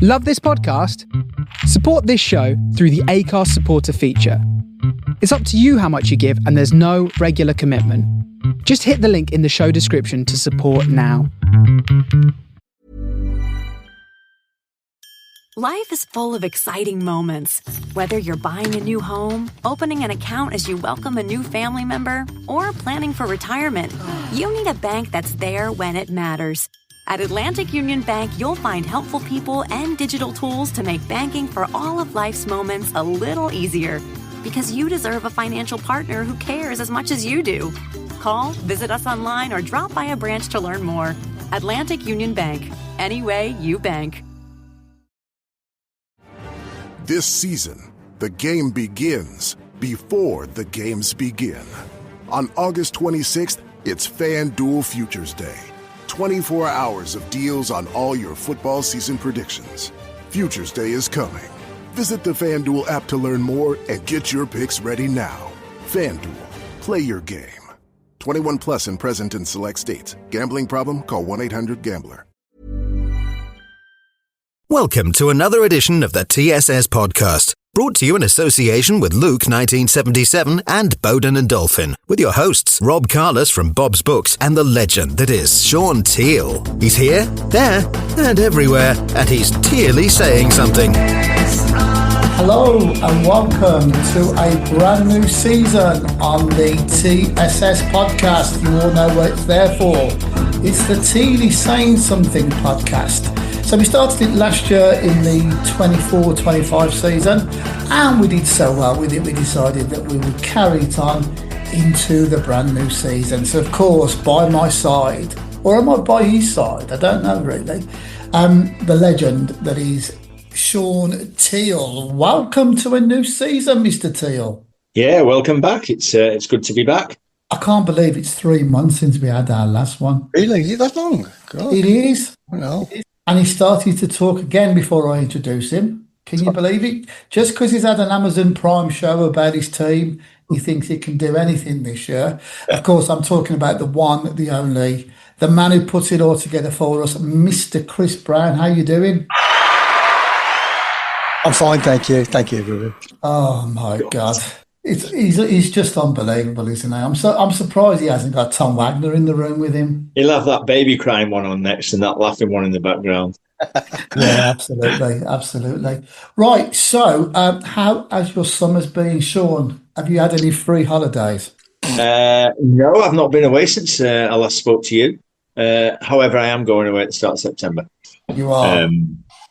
Love this podcast? Support this show through the Acast supporter feature. It's up to you how much you give, and there's no regular commitment. Just hit the link in the show description to support now. Life is full of exciting moments. Whether you're buying a new home, opening an account as you welcome a new family member, or planning for retirement, you need a bank that's there when it matters. At Atlantic Union Bank, you'll find helpful people and digital tools to make banking for all of life's moments a little easier. Because you deserve a financial partner who cares as much as you do. Call, visit us online, or drop by a branch to learn more. Atlantic Union Bank. Any way you bank. This season, the game begins before the games begin. On August 26th, it's FanDuel Futures Day. 24 hours of deals on all your football season predictions. Futures Day is coming. Visit the FanDuel app to learn more and get your picks ready now. FanDuel, play your game. 21 plus and present in select states. Gambling problem? Call 1-800-GAMBLER. Welcome to another edition of the TSS podcast, brought to you in association with Luke 1977 and Bowden and Dolphin, with your hosts Rob Carless from Bob's Books and the legend that is Shaun Teale. He's here, there, and everywhere, and he's Tealy Sayin Something. Hello and welcome to a brand new season on the TSS podcast. You all know what it's there for. It's the Tealy Sayin Something podcast. So we started it last year in the 24-25 season, and we did so well with it, we decided that we would carry it on into the brand new season. So of course, by my side, or am I by his side? I don't know really. The legend that is Shaun Teale. Welcome to a new season, Mr. Teale. Yeah, welcome back. It's good to be back. I can't believe it's 3 months since we had our last one. Really? Is it that long? God. It is. Well. And he started to talk again before I introduce him. Can you believe it? Just because he's had an Amazon Prime show about his team, he thinks he can do anything this year. Of course, I'm talking about the one, the only, the man who puts it all together for us, Mr. Chris Browne. How you doing? I'm fine, thank you. Thank you, everyone. Oh, my God. He's just unbelievable, isn't he? I'm surprised he hasn't got Tom Wagner in the room with him. He'll have that baby crying one on next and that laughing one in the background. Yeah, absolutely. Right, so how has your summer's been, Shaun? Have you had any free holidays? No, I've not been away since I last spoke to you. However, I am going away at the start of September. You are?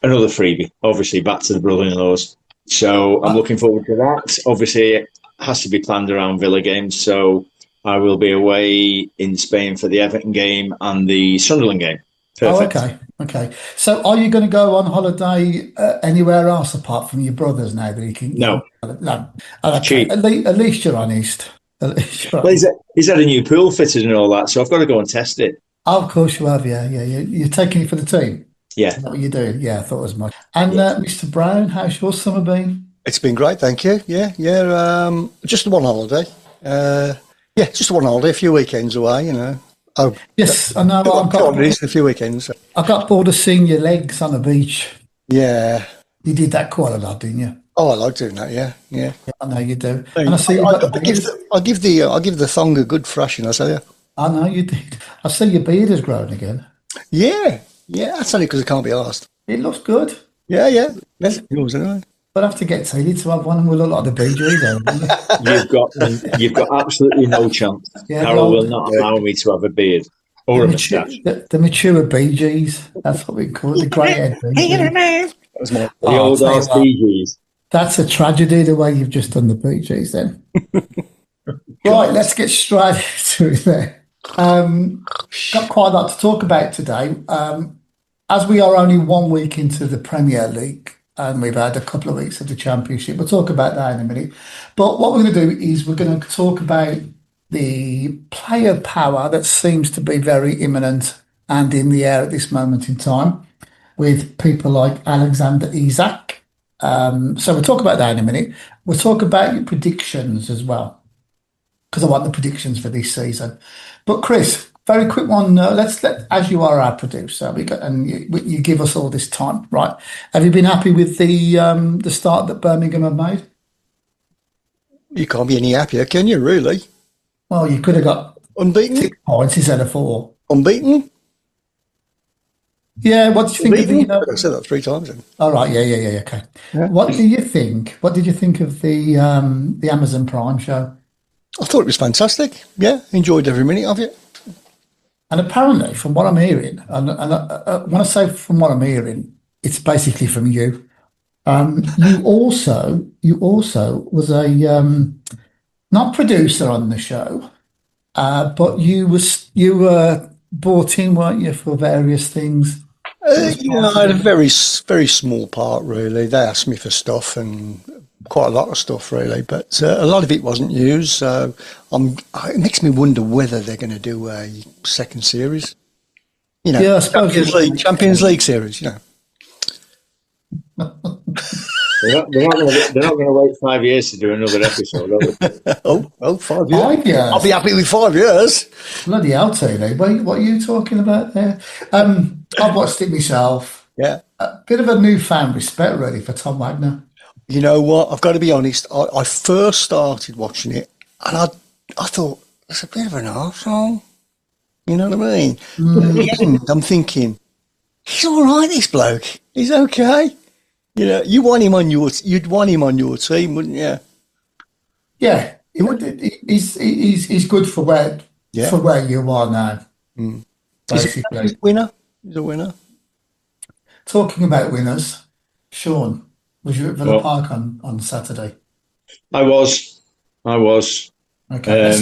Another freebie, obviously, back to the brother-in-laws. So I'm looking forward to that. Obviously, it has to be planned around Villa games. So I will be away in Spain for the Everton game and the Sunderland game. Perfect. Oh, okay. So are you going to go on holiday anywhere else apart from your brothers now that you can? No. Okay. Cheap. At least you're honest. Well, he's had a new pool fitted and all that, so I've got to go and test it. Oh, of course you have, yeah. You're taking it for the team? Yeah. Is that what you're doing? Yeah, I thought as much. And Mr. Browne, how's your summer been? It's been great, thank you. Yeah. Just one holiday. Just one holiday, a few weekends away, you know. Oh, yes, I know. A few weekends. I got bored of seeing your legs on the beach. Yeah. You did that quite a lot, didn't you? Oh, I like doing that, yeah. I know you do. And I see you got the beard. I'll give the thong a good thrashing, I tell you. I know you did. I see your beard has grown again. Yeah, that's only because it can't be asked. It looks good. Yeah. Yours anyway. But I have to get Tealey to have one and we'll look like the Bee Gees. You've got absolutely no chance. Yeah, Carol will not allow me to have a beard or a moustache. The mature Bee Gees. That's what we call it, the grey head Bee Gees. The old ass Bee Gees. That's a tragedy the way you've just done the Bee Gees then. Right, let's get straight into it then. Got quite a lot to talk about today. As we are only 1 week into the Premier League and we've had a couple of weeks of the Championship, we'll talk about that in a minute. But what we're going to do is we're going to talk about the player power that seems to be very imminent and in the air at this moment in time with people like Alexander Isak. So we'll talk about that in a minute. We'll talk about your predictions as well, because I want the predictions for this season. But Chris, very quick one. As you are our producer, you give us all this time, right? Have you been happy with the start that Birmingham have made? You can't be any happier, can you, really? Well, you could have got Unbeaten? 6 points instead of 4. Unbeaten? Yeah, what did you think of the... I said that 3 times then. All right, yeah, okay. Yeah. What do you think? What did you think of the Amazon Prime show? I thought it was fantastic. Yeah, enjoyed every minute of it. And apparently, from what I'm hearing, and when I say from what I'm hearing, it's basically from you. You also was a not producer on the show, but you were brought in, weren't you, for various things? I had a very small part, really. They asked me for stuff and quite a lot of stuff, really, but a lot of it wasn't used. So it makes me wonder whether they're going to do a second series. Yeah, I suppose Champions League series. They're not going to wait 5 years to do another episode, are they? Oh, 5 years. 5 years. I'll be happy with 5 years. Bloody hell, Teale. What are you talking about there? I've watched it myself. Yeah. A bit of a newfound respect, really, for Tom Wagner. You know what? I've got to be honest. I first started watching it, and I thought it's a bit of an arsehole. You know what I mean? But at the end, I'm thinking he's all right. This bloke, he's okay. You'd want him on your team, wouldn't you? Yeah, he's good for where you are now. Basically, he's a winner. He's a winner. Talking about winners, Shaun, was you at Villa Park on Saturday? I was. Okay,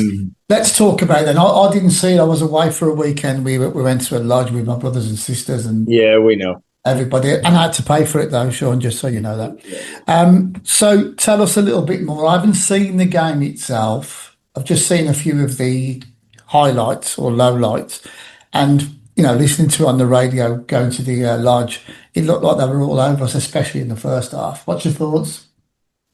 let's talk about that. I didn't see it. I was away for a weekend. We went to a lodge with my brothers and sisters, and yeah, we know everybody. And I had to pay for it though, Shaun, just so you know that. So tell us a little bit more. I haven't seen the game itself. I've just seen a few of the highlights or lowlights, and listening to it on the radio, going to the lodge, it looked like they were all over us, especially in the first half. What's your thoughts?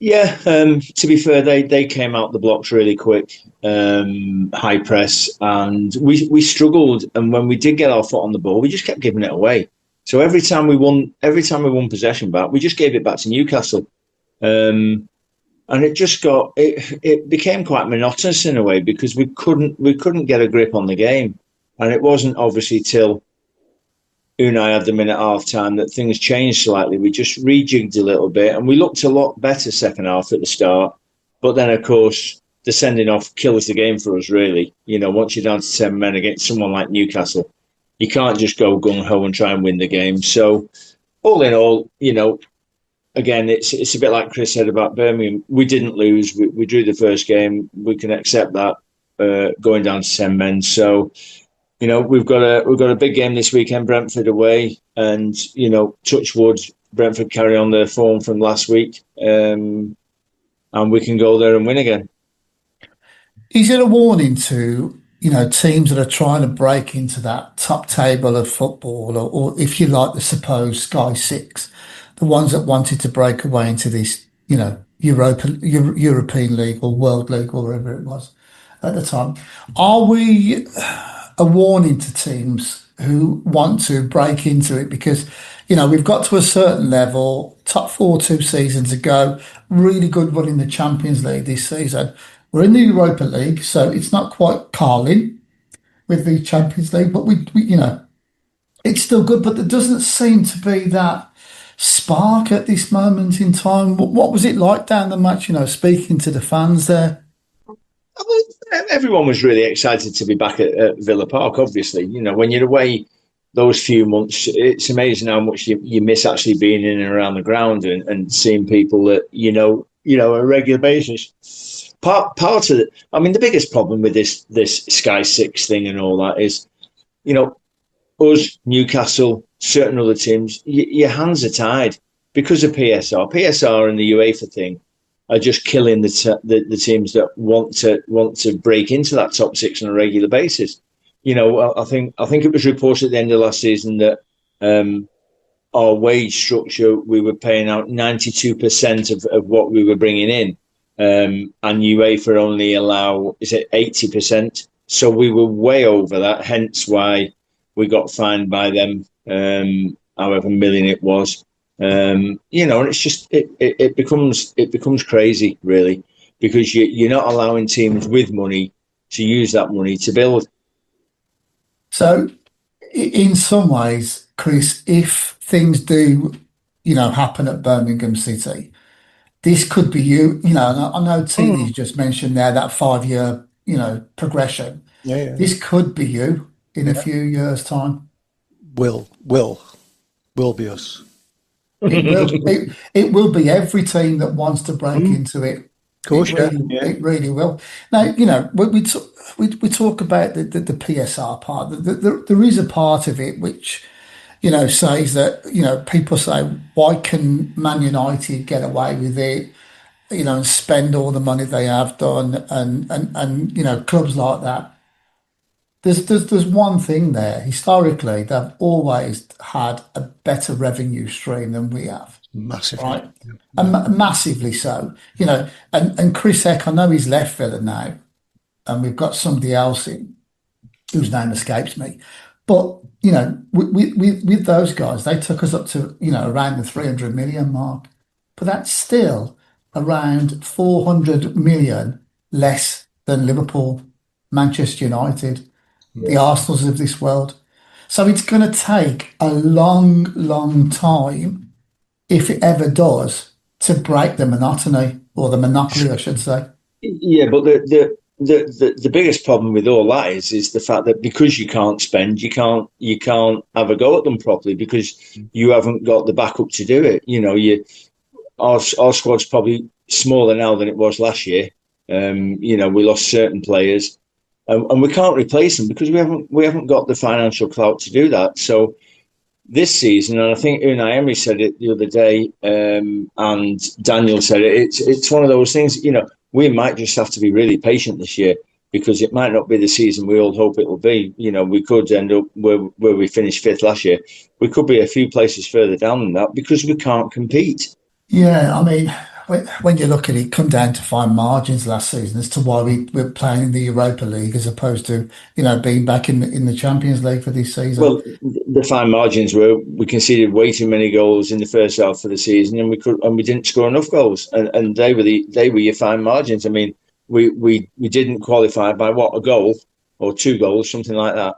Yeah, to be fair, they came out the blocks really quick, high press, and we struggled. And when we did get our foot on the ball, we just kept giving it away. So every time we won possession back, we just gave it back to Newcastle, and it became quite monotonous in a way because we couldn't get a grip on the game, and it wasn't obviously till Unai had them in at half time that things changed slightly. We just rejigged a little bit and we looked a lot better second half at the start. But then, of course, the sending off kills the game for us, really. Once you're down to 10 men against someone like Newcastle, you can't just go gung-ho and try and win the game. So, all in all, again, it's a bit like Chris said about Birmingham. We didn't lose. We drew the first game. We can accept that going down to 10 men. So, we've got a big game this weekend, Brentford away, and touch wood, Brentford carry on their form from last week, and we can go there and win again. Is it a warning to teams that are trying to break into that top table of football, or if you like, the supposed Sky Six, the ones that wanted to break away into this European League or World League or whatever it was at the time? Are we a warning to teams who want to break into it? Because, we've got to a certain level, top 4 2 seasons ago, really good run in the Champions League this season. We're in the Europa League, so it's not quite Carlin with the Champions League, but we it's still good, but there doesn't seem to be that spark at this moment in time. What was it like down the match, speaking to the fans there? Everyone was really excited to be back at Villa Park, obviously. When you're away those few months, it's amazing how much you miss actually being in and around the ground and seeing people that, on a regular basis. Part of it, the biggest problem with this Sky 6 thing and all that is, us, Newcastle, certain other teams, your hands are tied because of PSR. PSR and the UEFA thing are just killing the teams that want to break into that top 6 on a regular basis. I think it was reported at the end of last season that our wage structure, we were paying out 92% of what we were bringing in, and UEFA only allow 80%. So we were way over that, hence why we got fined by them, however million it was. And it's just it becomes crazy, really, because you're not allowing teams with money to use that money to build. So, in some ways, Chris, if things do, happen at Birmingham City, this could be you. And I know Tealey's just mentioned there that 5-year, progression. Yeah. This could be you in a few years' time. Will be us. It will. It will be every team that wants to break into it. Of course, It really will. Now, we talk about the PSR part. There is a part of it which, says that, people say, why can Man United get away with it, and spend all the money they have done and clubs like that. There's one thing there. Historically, they've always had a better revenue stream than we have. Massively. Right? And massively so. And Chris Eck, I know he's left Villa now, and we've got somebody else in whose name escapes me. But, with those guys, they took us up to, around the 300 million mark. But that's still around 400 million less than Liverpool, Manchester United, the Arsenals of this world. So it's going to take a long, long time, if it ever does, to break the monotony, or the monopoly, I should say. Yeah, but the biggest problem with all that is the fact that because you can't spend, you can't have a go at them properly, because you haven't got the backup to do it. Our squad's probably smaller now than it was last year. We lost certain players. And we can't replace them because we haven't got the financial clout to do that. So this season, and I think Unai Emery said it the other day, and Daniel said it, it's one of those things, we might just have to be really patient this year, because it might not be the season we all hope it will be. We could end up where we finished 5th last year. We could be a few places further down than that because we can't compete. Yeah, I mean, when you look at it, come down to fine margins last season as to why we're playing in the Europa League as opposed to, being back in the Champions League for this season. Well, the fine margins were we conceded way too many goals in the first half of the season, and we didn't score enough goals, and they were your fine margins. I mean, we didn't qualify by a goal or 2 goals, something like that.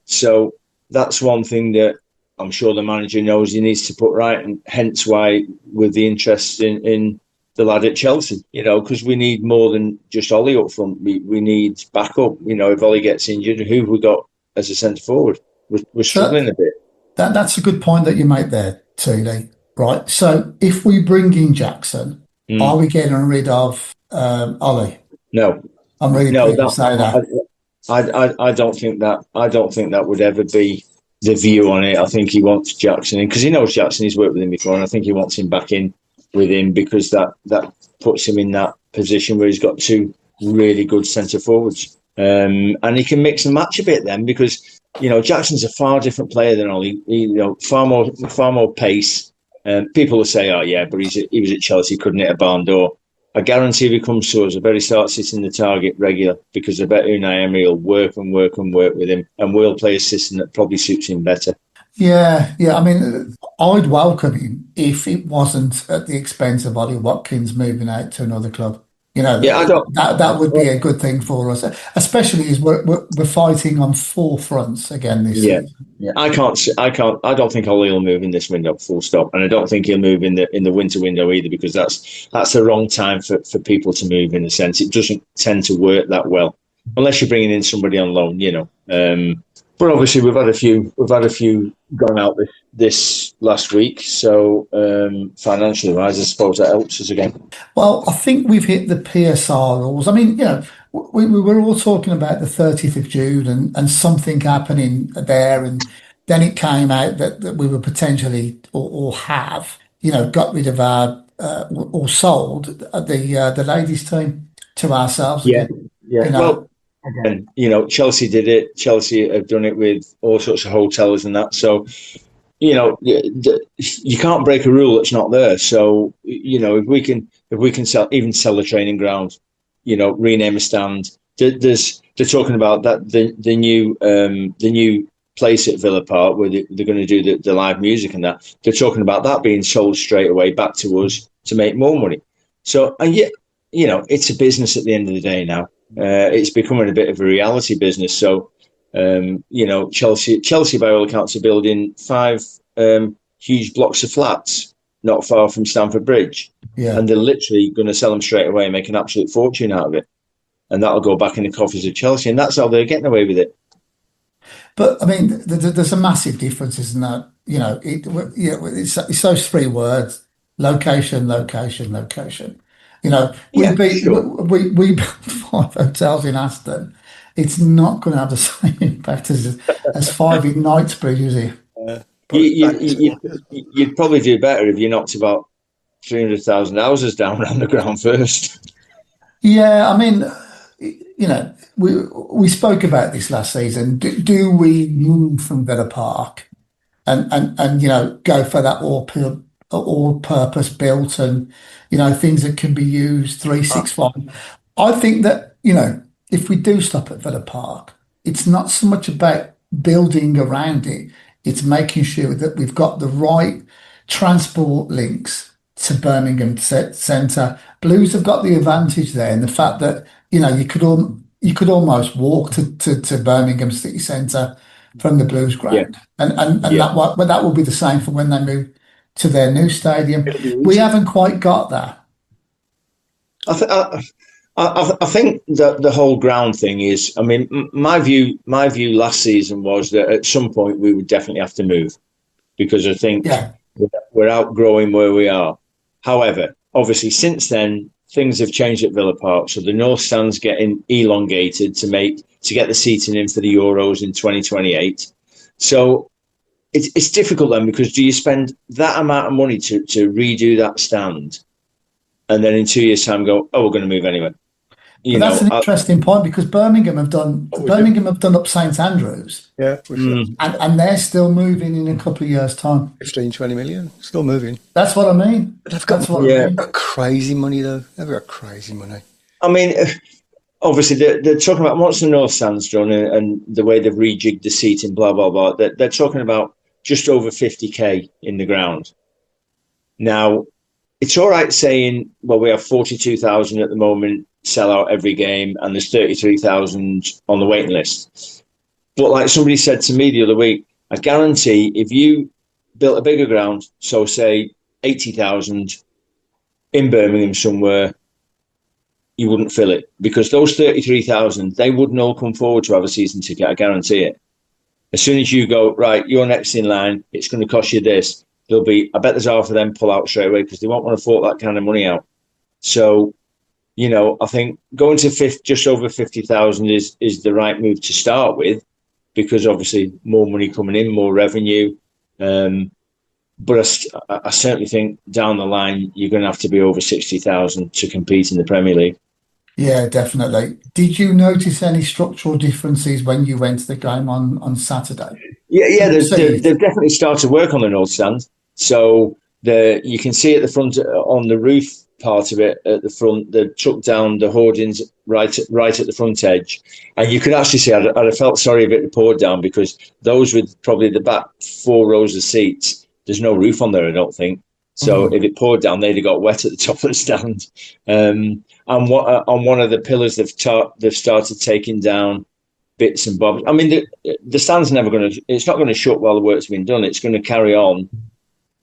So that's one thing that I'm sure the manager knows he needs to put right, and hence why with the interest in the lad at Chelsea, because we need more than just Ollie up front. We need backup. If Ollie gets injured, who have we got as a centre forward? We're struggling a bit. That's a good point that you make there, Teale. Right. So if we bring in Jackson, are we getting rid of Ollie? No. I'm really pleased to say that. I don't think that. I don't think that would ever be the view on it. I think he wants Jackson in because he knows Jackson. He's worked with him before, and I think he wants him back in with him because that puts him in that position where he's got 2 really good centre forwards, and he can mix and match a bit then because Jackson's a far different player than Ollie. Far more pace. People will say, "Oh yeah, but he was at Chelsea, couldn't hit a barn door." I guarantee if he comes to us, I bet he starts hitting the target regular because I bet Unai Emery will work with him, and we'll play a system that probably suits him better. Yeah. I mean, I'd welcome him if it wasn't at the expense of Ollie Watkins moving out to another club. That would be a good thing for us, especially as we're fighting on 4 fronts again this season. Yeah. I don't think Ollie will move in this window, full stop, and I don't think he'll move in the winter window either because that's the wrong time for people to move. In a sense, it doesn't tend to work that well unless you're bringing in somebody on loan. But obviously we've had a few gone out this last week, so financially wise, I suppose that helps us again. Well, I think we've hit the PSR rules. I mean, we were all talking about the 30th of June and something happening there, and then it came out that we were potentially or have got rid of our or sold the ladies' team to ourselves. Yeah. Well, again, Chelsea did it. Chelsea have done it with all sorts of hotels and that. So, you can't break a rule that's not there. So, if we can sell the training ground, rename a stand, they're talking about that the new place at Villa Park where they're going to do the live music and that. They're talking about that being sold straight away back to us to make more money. So, and yet, it's a business at the end of the day now. It's becoming a bit of a reality business. So, Chelsea, by all accounts, are building 5 huge blocks of flats not far from Stamford Bridge. Yeah. And they're literally going to sell them straight away and make an absolute fortune out of it. And that'll go back in the coffers of Chelsea. And that's how they're getting away with it. But I mean, there's a massive difference, isn't there? It's those 3 words: location, location, location. We built 5 hotels in Aston. It's not going to have the same impact as 5 in Knightsbridge, is it? You'd probably do better if you knocked about 300,000 houses down around the ground first. Yeah, I mean, we spoke about this last season. Do we move from Villa Park and go for that all-purpose built and things that can be used 365? I think that if we do stop at Villa Park, it's not so much about building around it. It's making sure that we've got the right transport links to Birmingham Centre. Blues have got the advantage there in the fact that you could almost walk to Birmingham City Centre from the Blues ground, and that will be the same for when they move to their new stadium. We haven't quite got that. I think that the whole ground thing is. I mean, my view last season was that at some point we would definitely have to move because I think we're outgrowing where we are. However, obviously, since then things have changed at Villa Park, so the North Stand's getting elongated to get the seating in for the Euros in 2028. So it's difficult then because do you spend that amount of money to redo that stand, and then in 2 years' time go, we're going to move anyway? That's an interesting point because Birmingham have done up St Andrews. Yeah, and they're still moving in a couple of years' time. 15-20 million, still moving. That's what I mean. They've got crazy money though. They've got crazy money. I mean, obviously they're talking about once the North Stand's done and the way they've rejigged the seating, blah blah blah. They're talking about just over 50k in the ground. Now, it's all right saying, well, we have 42,000 at the moment. Sell out every game, and there's 33,000 on the waiting list. But like somebody said to me the other week, I guarantee if you built a bigger ground, so say 80,000 in Birmingham somewhere, you wouldn't fill it because those 33,000, they wouldn't all come forward to have a season ticket. I guarantee it. As soon as you go, right, you're next in line, it's going to cost you this. I bet there's half of them pull out straight away because they won't want to fork that kind of money out. So, I think going to just over 50,000 is the right move to start with because obviously more money coming in, more revenue. But I certainly think down the line, you're going to have to be over 60,000 to compete in the Premier League. Yeah, definitely. Did you notice any structural differences when you went to the game on Saturday? Yeah, they've definitely started work on the North Stand. So you can see at the front on the roof part of it at the front, they took down the hoardings right at the front edge, and you could actually see I'd have felt sorry if it poured down because those with probably the back 4 rows of seats, there's no roof on there, I don't think. So if it poured down, they'd have got wet at the top of the stand. And on one of the pillars, they've started taking down bits and bobs. I mean, the stand's it's not going to shut while the work's been done. It's going to carry on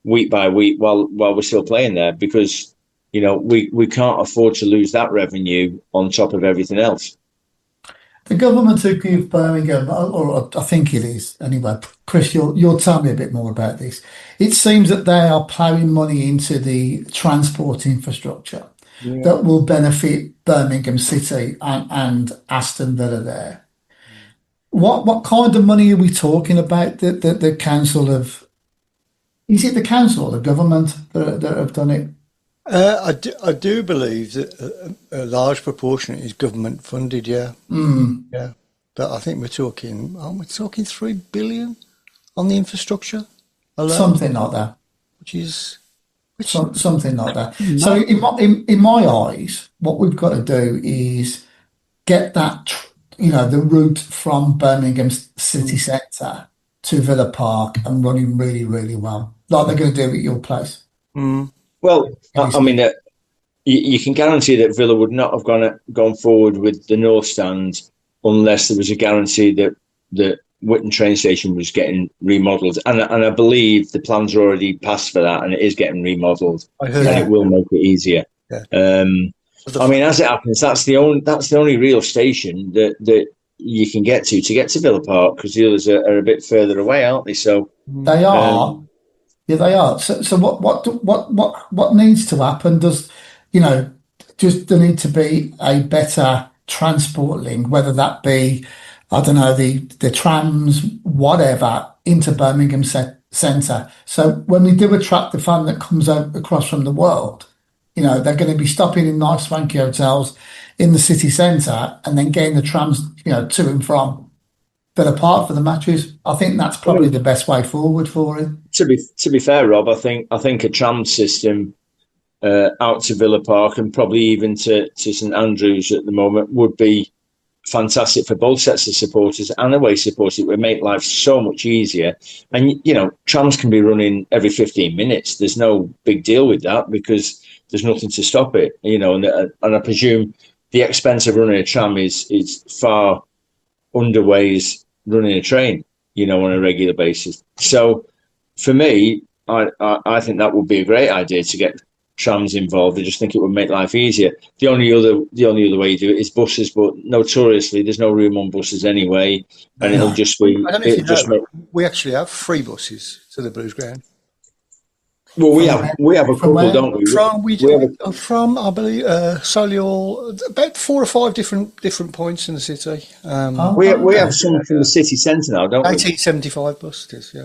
week by week while we're still playing there because we can't afford to lose that revenue on top of everything else. The government who give Birmingham, or I think it is anyway. Chris, you'll tell me a bit more about this. It seems that they are ploughing money into the transport infrastructure that will benefit Birmingham City and Aston Villa there. What kind of money are we talking about that the council have? Is it the council or the government that have done it? I do believe that a large proportion is government funded, yeah. Yeah. But I think we're talking 3 billion on the infrastructure alone. Something like that. Something like that. So in my eyes, what we've got to do is get that, the route from Birmingham city centre to Villa Park and running really, really well, like they're going to do at your place. Well, I mean, you can guarantee that Villa would not have gone forward with the North Stand unless there was a guarantee that the Whitton train station was getting remodelled. And I believe the plans are already passed for that, and it is getting remodelled, and it will make it easier. Yeah. I mean, as it happens, that's the only real station that you can get to Villa Park, because the others are a bit further away, aren't they? So they are. Yeah, they are. So what needs to happen? Does there need to be a better transport link, whether that be, I don't know, the trams, whatever, into Birmingham centre. So when we do attract the fan that comes across from the world, they're going to be stopping in nice swanky hotels in the city centre and then getting the trams, to and from Villa Park for the matches. I think that's probably the best way forward for it. To be fair, Rob, I think a tram system out to Villa Park and probably even to St Andrews at the moment would be fantastic for both sets of supporters and away supporters. It would make life so much easier. And, trams can be running every 15 minutes. There's no big deal with that because there's nothing to stop it, and I presume the expense of running a tram is far underweighs running a train, on a regular basis. So for me, I think that would be a great idea to get trams involved. I just think it would make life easier. The only other way you do it is buses, but notoriously there's no room on buses anyway, and it'll just be. I don't know if you know, we actually have free buses to the Blues Ground. Well, we have a couple, don't we? From I believe Solihull, about 4 or 5 different points in the city. We have some from the city centre now, don't we? 1875 bus it is,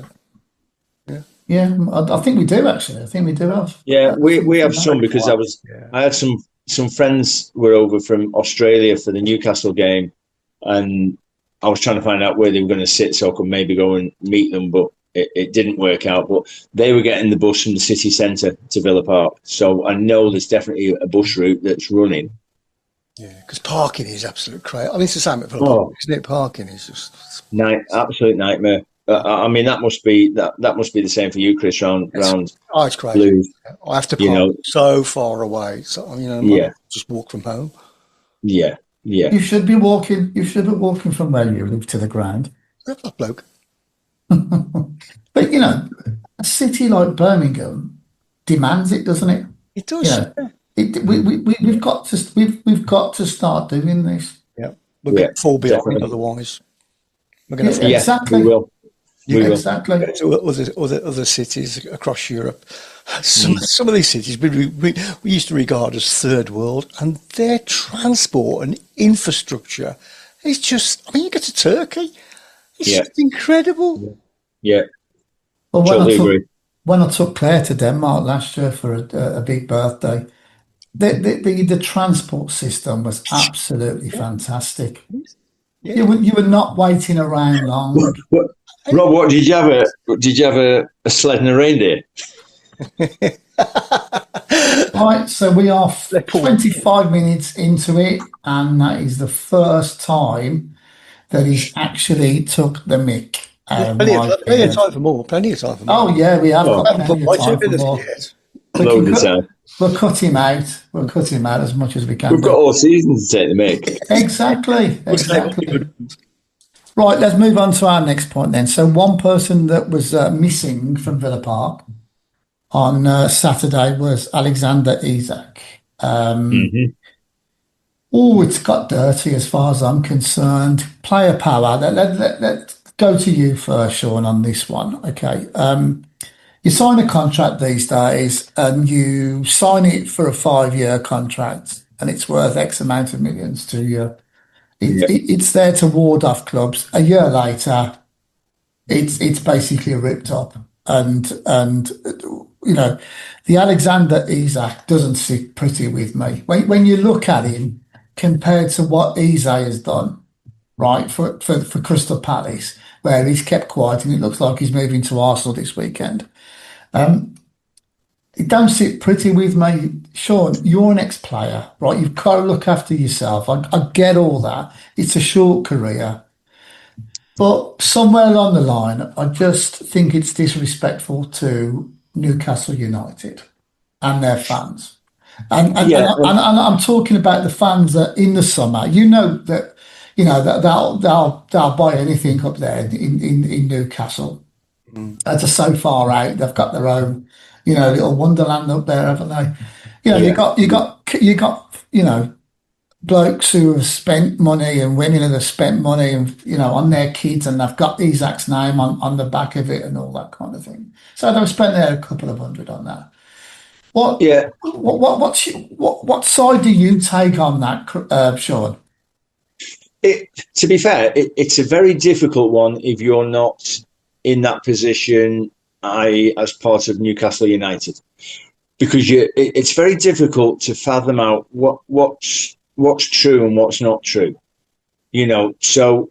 Yeah, I think we do actually. I think we do have. Yeah, we have some because I had some friends were over from Australia for the Newcastle game, and I was trying to find out where they were going to sit so I could maybe go and meet them, but it didn't work out. But they were getting the bus from the city centre to Villa Park, so I know there's definitely a bus route that's running. Yeah, because parking is absolute crazy. I mean, it's the same at Villa Park, isn't it? Parking is just absolute nightmare. I mean, that must be the same for you, Chris. Round it's crazy. Blues. I have to park so far away. So just walk from home. Yeah. You should be walking. You should be walking from where you live to the ground. That bloke. But a city like Birmingham demands it, doesn't it? It does. We've got to start doing this. Yeah, we'll get fall behind otherwise. We're going to exactly. We will. Exactly. To other cities across Europe. Some of these cities we used to regard as third world, and their transport and infrastructure is just. I mean, you get to Turkey, it's just incredible. Yeah. Well, when I took Claire to Denmark last year for a big birthday, the transport system was absolutely fantastic. Yeah. You were not waiting around long. Rob, what did you have? Did you have a sled and a reindeer? Right, so we are 25 minutes into it, and that is the first time that he's actually took the mick. Plenty of time for more. Oh yeah, we have got plenty of time for more. We'll cut him out. We'll cut him out as much as we can. We've got all season to take the mick. Exactly. Right, let's move on to our next point then. So one person that was missing from Villa Park on Saturday was Alexander Isak. Oh, it's got dirty as far as I'm concerned. Player power. Let's go to you first, Shaun, on this one. Okay. You sign a contract these days and you sign it for a 5-year contract and it's worth X amount of millions to you. It's there to ward off clubs. A year later, it's basically ripped up. And the Alexander Isak doesn't sit pretty with me. When you look at him compared to what Isak has done, right, for Crystal Palace, where he's kept quiet and it looks like he's moving to Arsenal this weekend. it don't sit pretty with me. Shaun, you're an ex-player, right? You've got to look after yourself. I get all that. It's a short career. But somewhere along the line, I just think it's disrespectful to Newcastle United and their fans. Yeah, And I'm talking about the fans that in the summer, that that they'll buy anything up there in Newcastle. They're so far out. They've got their own, little wonderland up there, haven't they? You got blokes who have spent money and women that have spent money and on their kids, and they've got Isaac's name on the back of it and all that kind of thing. So they've spent there a couple of hundred on that. yeah. What side do you take on that, Shaun? To be fair, it's a very difficult one if you're not in that position, as part of Newcastle United, because it's very difficult to fathom out what's true and what's not true. So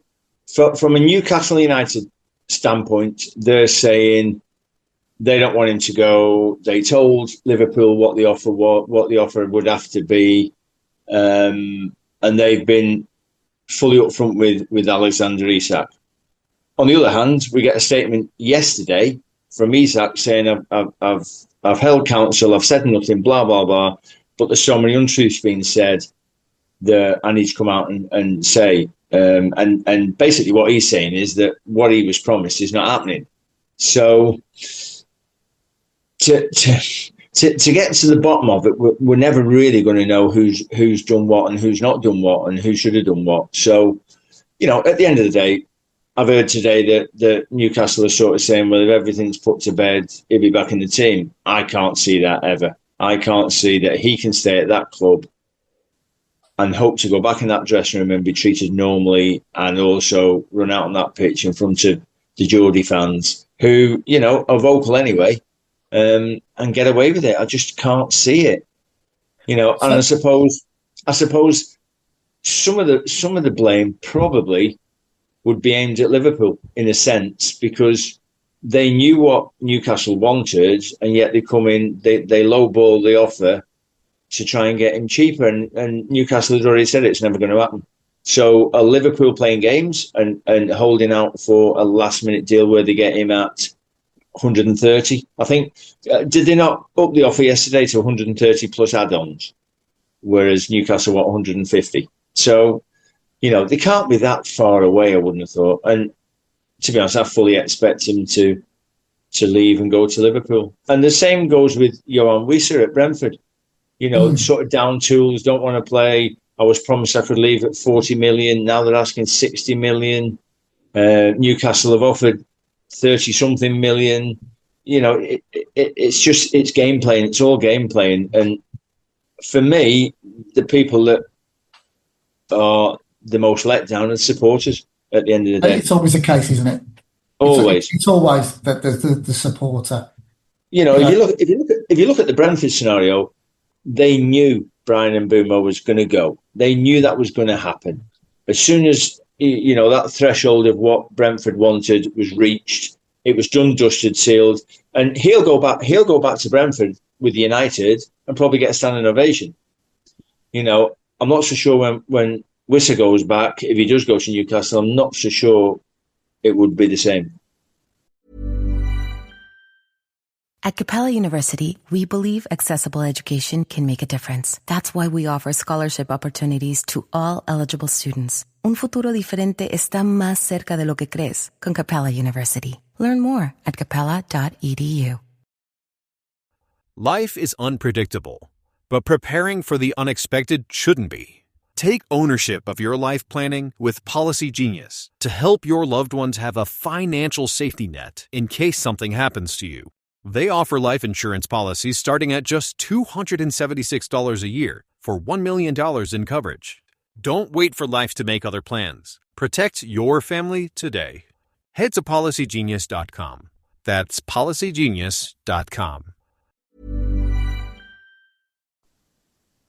from a Newcastle United standpoint, they're saying they don't want him to go. They told Liverpool what the offer would have to be, and they've been fully upfront with Alexander Isak. On the other hand, we get a statement yesterday from Isak saying, I've held counsel, I've said nothing, blah, blah, blah, but there's so many untruths being said that I need to come out and say. And basically what he's saying is that what he was promised is not happening. So to get to the bottom of it, we're never really going to know who's done what and who's not done what and who should have done what. So, at the end of the day, I've heard today that Newcastle are sort of saying, well, if everything's put to bed, he'll be back in the team. I can't see that ever. I can't see that he can stay at that club and hope to go back in that dressing room and be treated normally and also run out on that pitch in front of the Geordie fans who, are vocal anyway, and get away with it. I just can't see it. And I suppose some of the blame probably would be aimed at Liverpool in a sense, because they knew what Newcastle wanted, and yet they come in, they lowball the offer to try and get him cheaper. And Newcastle had already said it's never going to happen. So are Liverpool playing games and holding out for a last minute deal where they get him at 130? I think, did they not up the offer yesterday to 130 plus add-ons, whereas Newcastle want 150? So, they can't be that far away, I wouldn't have thought. And to be honest, I fully expect him to leave and go to Liverpool. And the same goes with Johan Wissa at Brentford. Sort of down tools, don't want to play. I was promised I could leave at 40 million. Now they're asking 60 million. Newcastle have offered 30-something million. It's game playing. It's all game playing. And for me, the people that are the most let down are supporters at the end of the day. It's always the case, isn't it? Always. It's always the supporter. If you look at the Brentford scenario, they knew Bryan Mbeumo was going to go. They knew that was going to happen. As soon as that threshold of what Brentford wanted was reached, it was done, dusted, sealed, and he'll go back to Brentford with United and probably get a standing ovation. I'm not so sure when Wissa goes back, if he does go to Newcastle, I'm not so sure it would be the same. At Capella University, we believe accessible education can make a difference. That's why we offer scholarship opportunities to all eligible students. Un futuro diferente está más cerca de lo que crees con Capella University. Learn more at capella.edu. Life is unpredictable, but preparing for the unexpected shouldn't be. Take ownership of your life planning with Policy Genius to help your loved ones have a financial safety net in case something happens to you. They offer life insurance policies starting at just $276 a year for $1 million in coverage. Don't wait for life to make other plans. Protect your family today. Head to PolicyGenius.com. That's PolicyGenius.com.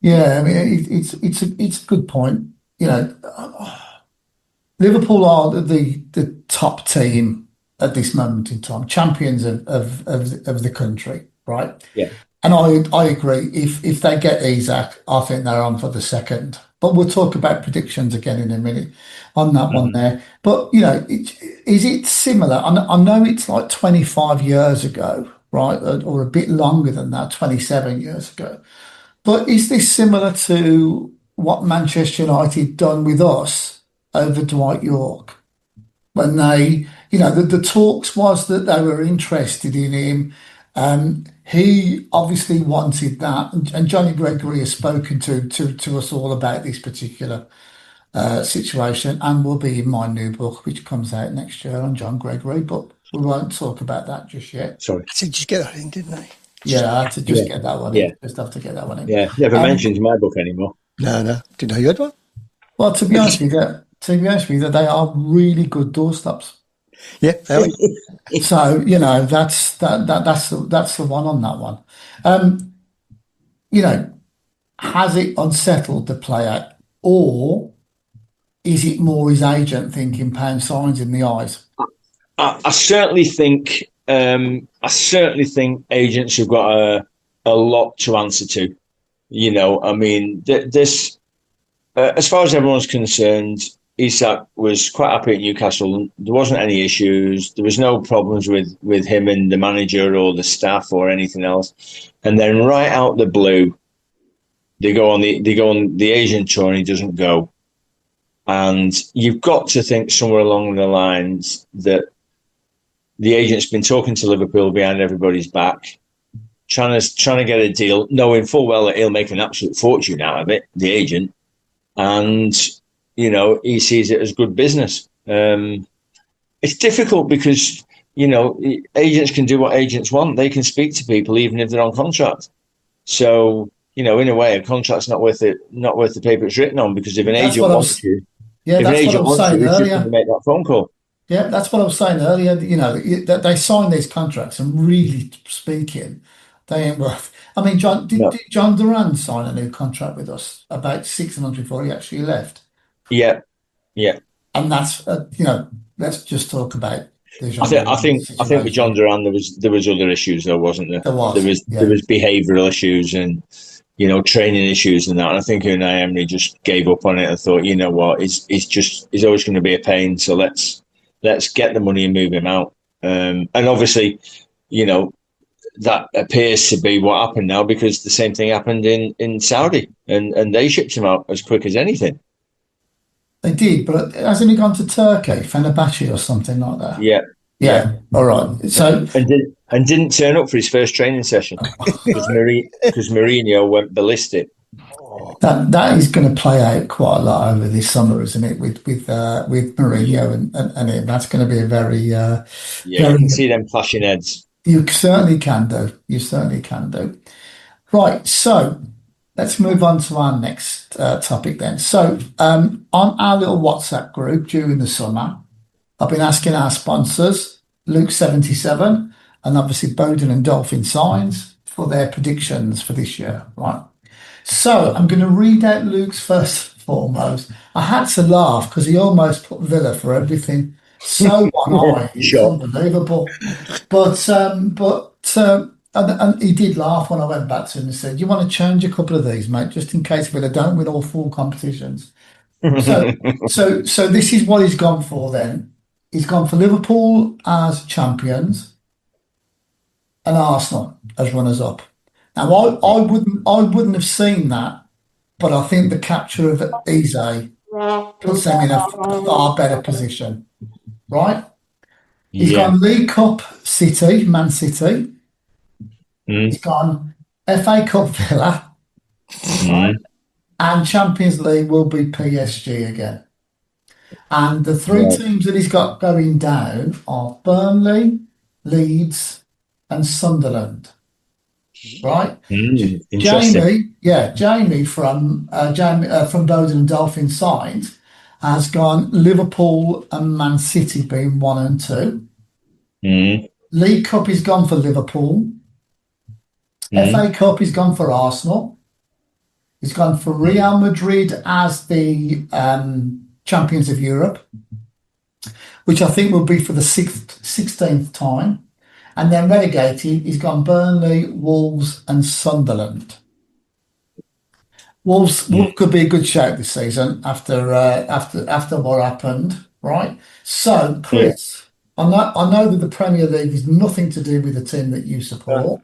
Yeah, I mean, it's a good point. Liverpool are the top team at this moment in time, champions of the country, right? Yeah. And I agree. If they get Isak, I think they're on for the second. But we'll talk about predictions again in a minute on that one there. But, is it similar? I know it's like 25 years ago, right? Or a bit longer than that, 27 years ago. But is this similar to what Manchester United done with us over Dwight York? When they, the talks was that they were interested in him. He obviously wanted that, and Johnny Gregory has spoken to us all about this particular situation, and will be in my new book, which comes out next year on John Gregory. But we won't talk about that just yet. Sorry, I said just get that in, didn't I? Yeah, I had to just get that one in. Just have to get that one in. Yeah, never mentions my book anymore. No, didn't know you had one. Well, to be honest with you, they are really good doorstops. Yeah, so that's the one on that one. Has it unsettled the player, or is it more his agent thinking pound signs in the eyes? I certainly think agents have got a lot to answer to. This as far as everyone's concerned, Isak was quite happy at Newcastle. There wasn't any issues. There was no problems with him and the manager or the staff or anything else. And then right out the blue, they go on the Asian tour and he doesn't go. And you've got to think somewhere along the lines that the agent's been talking to Liverpool behind everybody's back, trying to get a deal, knowing full well that he'll make an absolute fortune out of it, the agent. And he sees it as good business. It's difficult because, agents can do what agents want. They can speak to people even if they're on contract. So, in a way, a contract's not worth the paper it's written on, because if an agent wants you, yeah, that's what I was saying earlier. Make that phone call. Yeah, that's what I was saying earlier. That they sign these contracts, and really speaking, they ain't worth. I mean, did John Duran sign a new contract with us about 6 months before he actually left? Yeah. And that's let's just talk about. I think with John Duran there was other issues though, wasn't there? There was behavioural issues and training issues and that. And I think Unai Emery just gave up on it and thought, you know what, he's always going to be a pain. So let's get the money and move him out. And obviously, that appears to be what happened now, because the same thing happened in Saudi, and they shipped him out as quick as anything. They did, but hasn't he gone to Turkey, Fenerbahce or something like that? Yeah. All right. So and didn't turn up for his first training session because Mourinho went ballistic. That is going to play out quite a lot over this summer, isn't it? With Mourinho and him, that's going to be a very you can see them clashing heads. You certainly can do. Right. So let's move on to our next topic then. So on our little WhatsApp group during the summer, I've been asking our sponsors, Luke 77 and obviously Bowden and Dolphin Signs, for their predictions for this year. Right. So I'm going to read out Luke's first and foremost. I had to laugh because he almost put Villa for everything. So one-eyed, it's unbelievable. But and he did laugh when I went back to him and said, "You want to change a couple of these, mate, just in case Villa don't win all 4 competitions." So this is what he's gone for. Then he's gone for Liverpool as champions and Arsenal as runners-up. Now I wouldn't have seen that, but I think the capture of Eze puts them in a far better position. Right? He's gone League Cup City, Man City. He's gone FA Cup Villa. Right? And Champions League will be PSG again. And the 3 teams that he's got going down are Burnley, Leeds, and Sunderland. Right? Jamie from Bowden and Dolphin Signs has gone Liverpool and Man City being 1 and 2. League Cup is gone for Liverpool. FA Cup is gone for Arsenal. He's gone for Real Madrid as the champions of Europe, which I think will be for the 16th time. And then relegated, he's gone Burnley, Wolves, and Sunderland. Wolves could be a good shout this season after what happened, right? So, Chris, I know that the Premier League is nothing to do with the team that you support,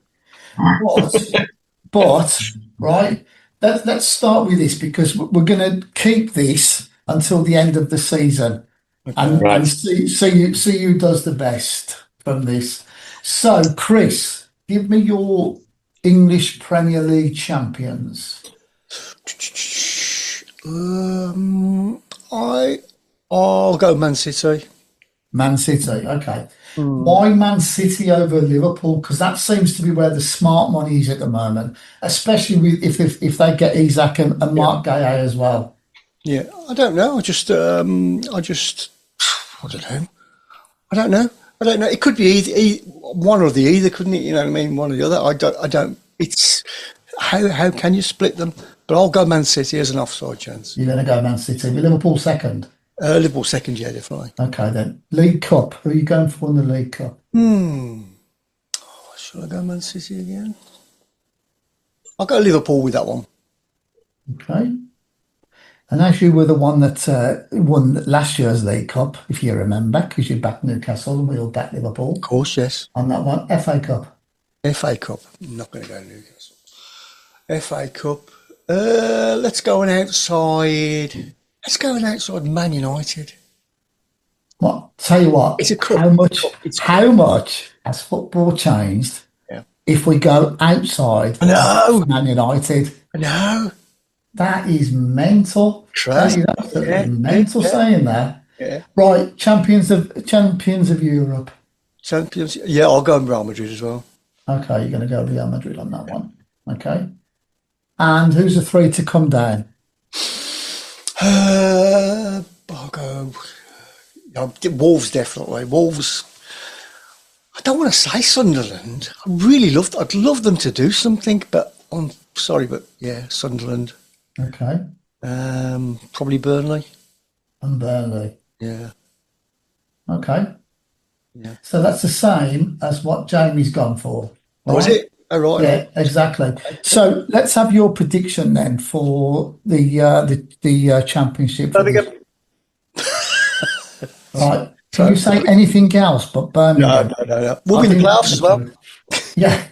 but right, let's start with this because we're going to keep this until the end of the season, and see who does the best from this. So, Chris, give me your English Premier League champions. I'll go Man City. Man City, okay. Why Man City over Liverpool? Because that seems to be where the smart money is at the moment, especially if they get Isak and Mark Gaya as well. Yeah, I don't know. I don't know. It could be either one or the other, couldn't it? You know what I mean? One or the other. I don't. It's how can you split them? But I'll go Man City as an offside chance. You're going to go Man City. With Liverpool second? Liverpool second, yeah, definitely. Okay, then. League Cup. Who are you going for in the League Cup? Should I go Man City again? I'll go Liverpool with that one. Okay. And as you were the one that won last year's League Cup, if you remember, because you backed Newcastle and we all backed Liverpool. Of course, yes. On that one, FA Cup. FA Cup. I'm not going to go Newcastle. FA Cup. Let's go outside. Let's go outside Man United. What? Tell you what. It's a cup. How much has football changed? Yeah. If we go outside Man United? No. That is mental. That is absolutely mental saying that. Yeah. Right, champions of Europe. Champions. Yeah, I'll go Real Madrid as well. Okay, you're going to go Real Madrid on that one. Okay. And who's the three to come down? I'll go Wolves, definitely. Wolves. I don't want to say Sunderland. I'd love them to do something, but I'm sorry, but yeah, Sunderland. Okay. Probably Burnley. And Burnley. Yeah. Okay. Yeah. So that's the same as what Jamie's gone for. Right? Was it? Oh, right. Yeah, exactly. So let's have your prediction then for the championship. Right. Can you say anything else but Birmingham? No. We'll win the playoffs as well. Yeah.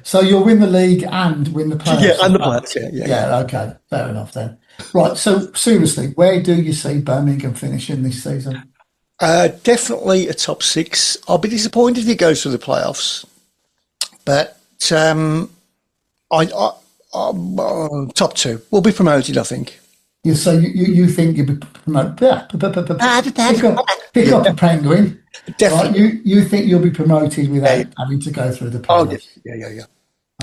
So you'll win the league and win the playoffs. Yeah, and the playoffs. Yeah. Okay. Fair enough then. Right. So seriously, where do you see Birmingham finishing this season? Definitely a top six. I'll be disappointed if he goes through the playoffs, but top two. We'll be promoted, I think. Yeah, so you think you'll be promoted? Pick up a penguin. Definitely. Right? You think you'll be promoted without having to go through the playoffs? Oh, yeah.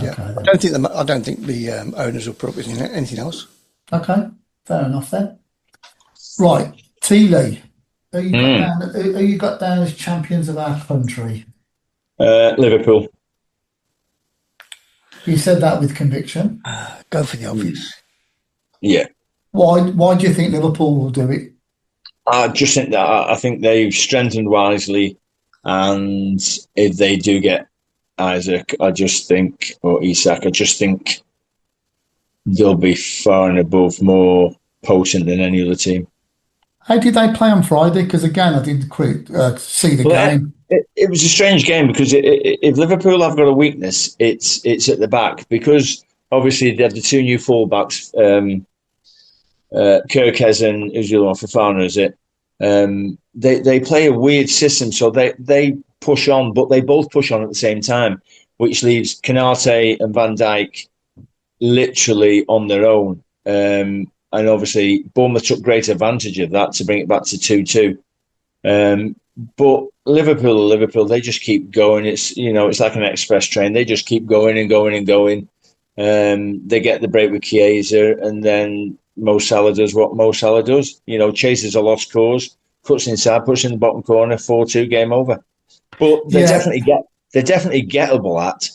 Okay, I don't think the owners will put up with anything else. Okay, fair enough then. Right, Teale. Who you got down as champions of our country? Liverpool. You said that with conviction. Go for the obvious. Yeah. Why do you think Liverpool will do it? I just think that I think they've strengthened wisely, and if they do get Isak, or Isak, I just think they'll be far and above more potent than any other team. How did they play on Friday? Because again, I didn't quite see the game. It was a strange game because if Liverpool have got a weakness, it's at the back, because obviously they have the two new fullbacks, Kirkes and who's the other one, Fofana, is it? They play a weird system, so they push on, but they both push on at the same time, which leaves Canate and Van Dijk literally on their own. And obviously, Bournemouth took great advantage of that to bring it back to 2-2. But Liverpool, they just keep going. It's like an express train. They just keep going and going and going. They get the break with Chiesa, and then Mo Salah does what Mo Salah does. Chases a lost cause, cuts inside, puts in the bottom corner, 4-2, game over. But they're definitely gettable at.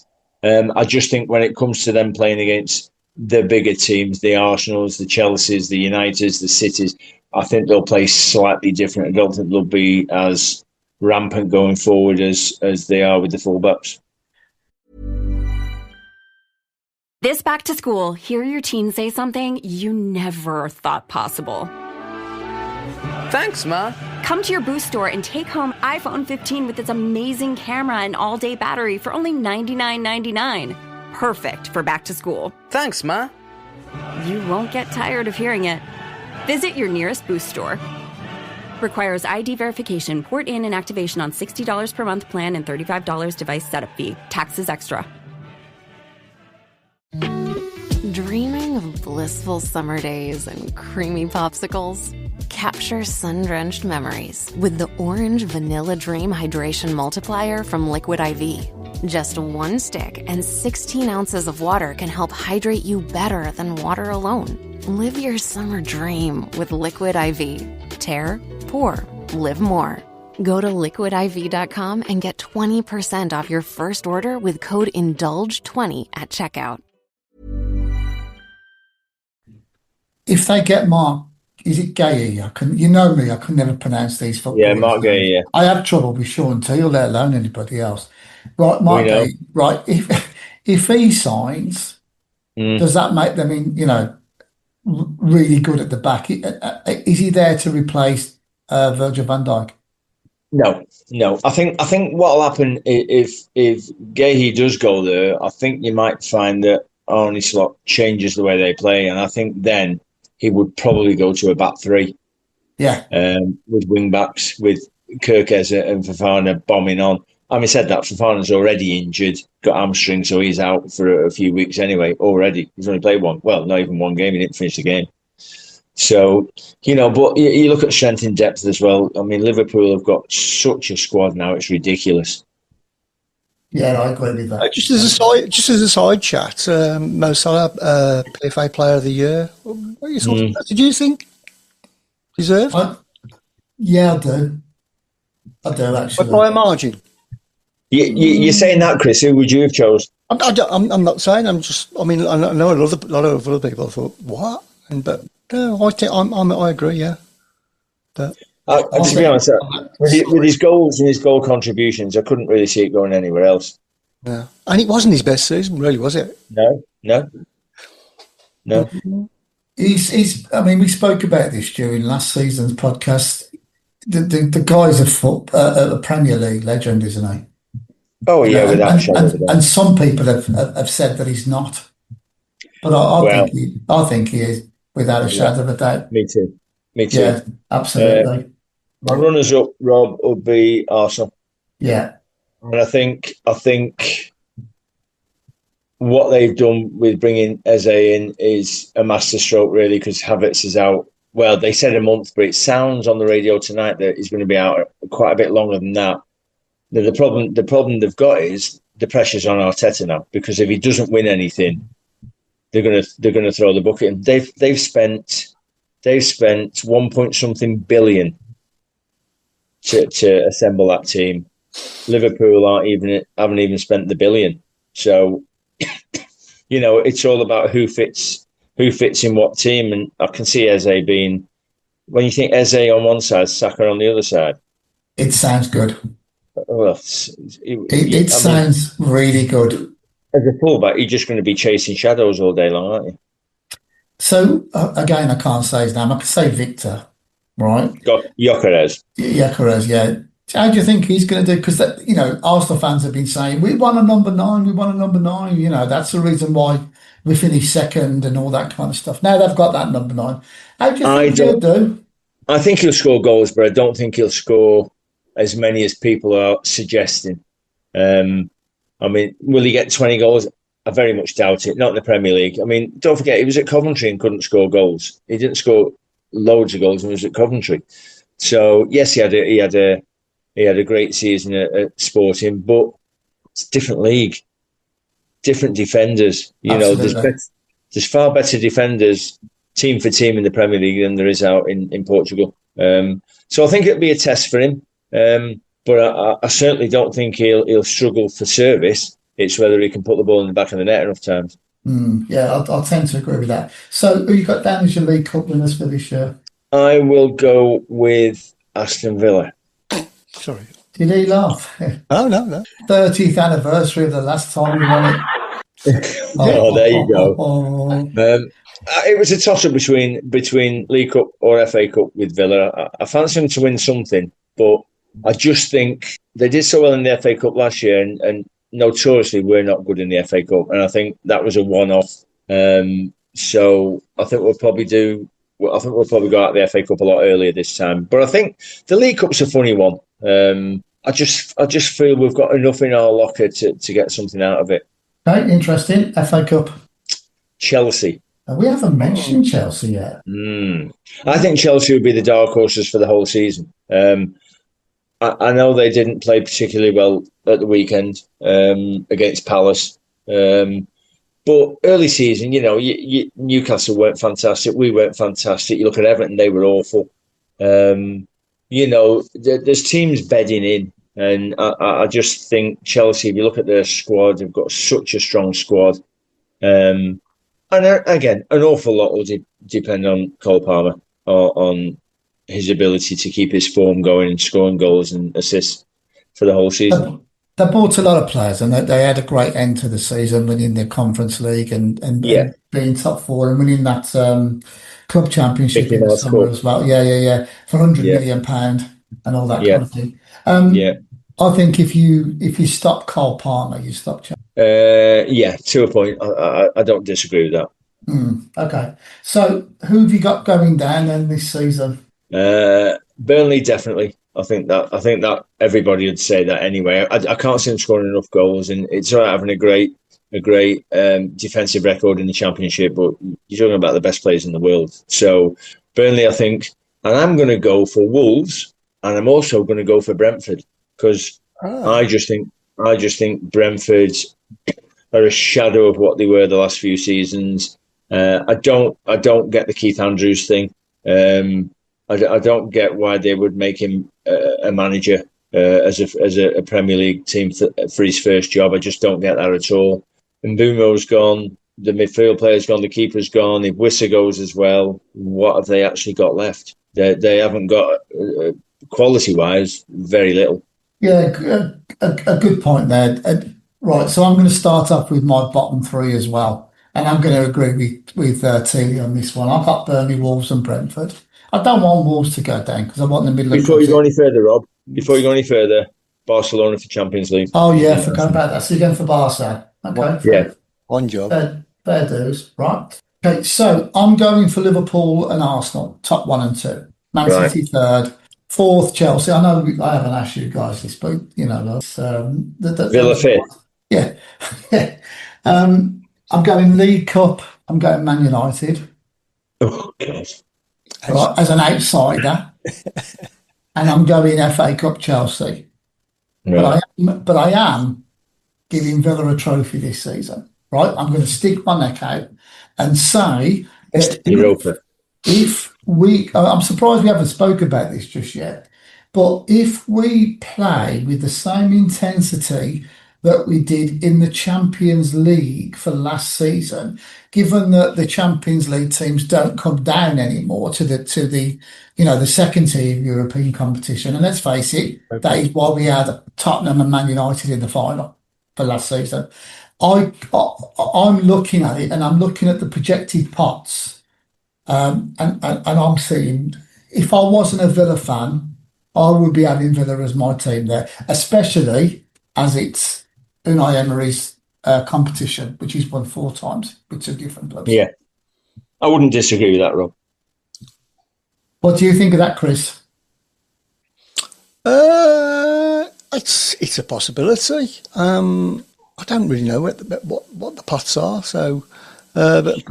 I just think when it comes to them playing against the bigger teams, the Arsenals, the Chelseas, the Uniteds, the Cities, I think they'll play slightly different. I don't think they'll be as rampant going forward as they are with the fullbacks. This back to school, hear your teens say something you never thought possible. Thanks, Ma. Come to your Boost store and take home iPhone 15 with its amazing camera and all-day battery for only $99.99. Perfect for back to school. Thanks, Ma. You won't get tired of hearing it. Visit your nearest Boost store. Requires ID verification, port in and activation on $60 per month plan and $35 device setup fee. Taxes extra. Dreaming of blissful summer days and creamy popsicles? Capture sun-drenched memories with the Orange Vanilla Dream Hydration Multiplier from Liquid IV. Just one stick and 16 ounces of water can help hydrate you better than water alone. Live your summer dream with Liquid IV. Tear, pour, live more. Go to liquidiv.com and get 20% off your first order with code INDULGE20 at checkout. If they get Mark, is it Gay? You know me, I can never pronounce these footballers. Yeah, Mark Gay, yeah. I have trouble with Shaun Teale, let alone anybody else. Right, Mark Gay, right, if he signs, does that make them, really good at the back? Is he there to replace Virgil van Dijk? No. I think what'll happen if Gahey does go there, I think you might find that Arne Slot changes the way they play, and I think then he would probably go to a back three. Yeah. With wing backs, with Kirkez and Fofana bombing on. Having said that, Fofana's already injured, got hamstring, so he's out for a few weeks anyway. Already, he's only played not even one game. He didn't finish the game. So, but you look at strength in depth as well. I mean, Liverpool have got such a squad now; it's ridiculous. Yeah, I agree with that. Just as a side chat, Mo Salah, PFA Player of the Year. What are your thoughts on that? Did you think deserved? Yeah, I do. Actually. But by a margin. You're saying that, Chris? Who would you have chose? I'm not saying. I know a lot of other people thought what, but no, I think I agree. Yeah. But to be honest, with his goals and his goal contributions, I couldn't really see it going anywhere else. No, and it wasn't his best season, really, was it? No. He's. I mean, we spoke about this during last season's podcast. The guy's a Premier League legend, isn't he? Oh yeah, without a shadow of a doubt. And some people have said that he's not, but I think he is without a shadow of a doubt. Me too. Yeah, absolutely. My runners-up, Rob, would be Arsenal. Yeah, and I think what they've done with bringing Eze in is a masterstroke, really, because Havertz is out. Well, they said a month, but it sounds on the radio tonight that he's going to be out quite a bit longer than that. Now, the problem they've got is the pressure's on Arteta now, because if he doesn't win anything, they're going to throw the book at him. They've spent 1 point something billion to assemble that team. Liverpool haven't even spent the billion. So, it's all about who fits in what team. And I can see Eze being, when you think Eze on one side, Saka on the other side. It sounds good. Well, it sounds really good. As a fullback, you're just going to be chasing shadows all day long, aren't you? So, again, I can't say his name. I can say Victor, right? Gyökeres, yeah. How do you think he's going to do? Because, Arsenal fans have been saying, we want a number 9. That's the reason why we finished second and all that kind of stuff. Now they've got that number 9. How do you think he'll do? I think he'll score goals, but I don't think he'll score as many as people are suggesting. Will he get 20 goals? I very much doubt it. Not in the Premier League. I mean, don't forget, he was at Coventry and couldn't score goals. He didn't score loads of goals when he was at Coventry. So yes, he had a great season at Sporting, but it's a different league, different defenders. There's far better defenders, team for team, in the Premier League than there is out in Portugal. So I think it'll be a test for him. But I certainly don't think he'll struggle for service. It's whether he can put the ball in the back of the net enough times. Yeah, I'll tend to agree with that. So who you got down as your League Cup winners for this year? I will go with Aston Villa. Sorry. Did he laugh? Oh, no. 30th anniversary of the last time we won it. Oh, there you go. It was a toss-up between League Cup or FA Cup with Villa. I fancy them to win something, but I just think they did so well in the FA Cup last year, and notoriously we're not good in the FA Cup, and I think that was a one-off. So I think we'll probably go out the FA Cup a lot earlier this time. But I think the League Cup's a funny one. I just feel we've got enough in our locker to get something out of it. Okay, interesting. FA Cup. Chelsea. We haven't mentioned Chelsea yet. I think Chelsea would be the dark horses for the whole season. I know they didn't play particularly well at the weekend against Palace. But early season, Newcastle weren't fantastic. We weren't fantastic. You look at Everton, they were awful. There's teams bedding in. And I just think Chelsea, if you look at their squad, they've got such a strong squad. And again, an awful lot will depend on Cole Palmer, on his ability to keep his form going and scoring goals and assists for the whole season. They bought a lot of players, and they had a great end to the season, winning the Conference League and being top four and winning that club championship in the summer as well. Yeah, for £100 million and all that kind of thing. I think if you stop Cole Palmer, you stop Chelsea. To a point. I don't disagree with that. Okay. So who have you got going down then this season? Burnley, definitely. I think that everybody would say that anyway. I can't see them scoring enough goals, and it's all right having a great defensive record in the Championship, but you're talking about the best players in the world. So Burnley, I think, and I'm going to go for Wolves, and I'm also going to go for Brentford because I just think Brentford are a shadow of what they were the last few seasons. I don't get the Keith Andrews thing. I don't get why they would make him a manager as a Premier League team for his first job. I just don't get that at all. And Mbeumo's gone, the midfield player's gone, the keeper's gone. If Wissa goes as well, what have they actually got left? They haven't got, quality-wise, very little. Yeah, a good point there. Right, so I'm going to start off with my bottom three as well. And I'm going to agree with Teale on this one. I've got Burnley, Wolves and Brentford. I don't want Wolves to go down because I want the middle of... Before you go any further, Rob, Barcelona for Champions League. Oh, yeah, I forgot about that. So you're going for Barca. Okay. One job. Fair dues, right. Okay, so I'm going for Liverpool and Arsenal, top 1 and 2. Man City third. Fourth, Chelsea. I know I haven't asked you guys this, but, Villa fifth. Yeah. I'm going League Cup. I'm going Man United. Oh, God. Right, as an outsider. And I'm going FA Cup Chelsea. Right. But I am giving Villa a trophy this season. Right? I'm going to stick my neck out and say Europa. If we, I'm surprised we haven't spoken about this just yet, but if we play with the same intensity that we did in the Champions League for last season, given that the Champions League teams don't come down anymore to the second tier of European competition, and let's face it, that is why we had Tottenham and Man United in the final for last season. I'm looking at it, and I'm looking at the projected pots, and I'm seeing, if I wasn't a Villa fan, I would be having Villa as my team there, especially as it's Unai Emery's competition, which he's won 4 times with 2 different clubs. Yeah, I wouldn't disagree with that, Rob. What do you think of that, Chris? It's a possibility. I don't really know what the pots are, so. But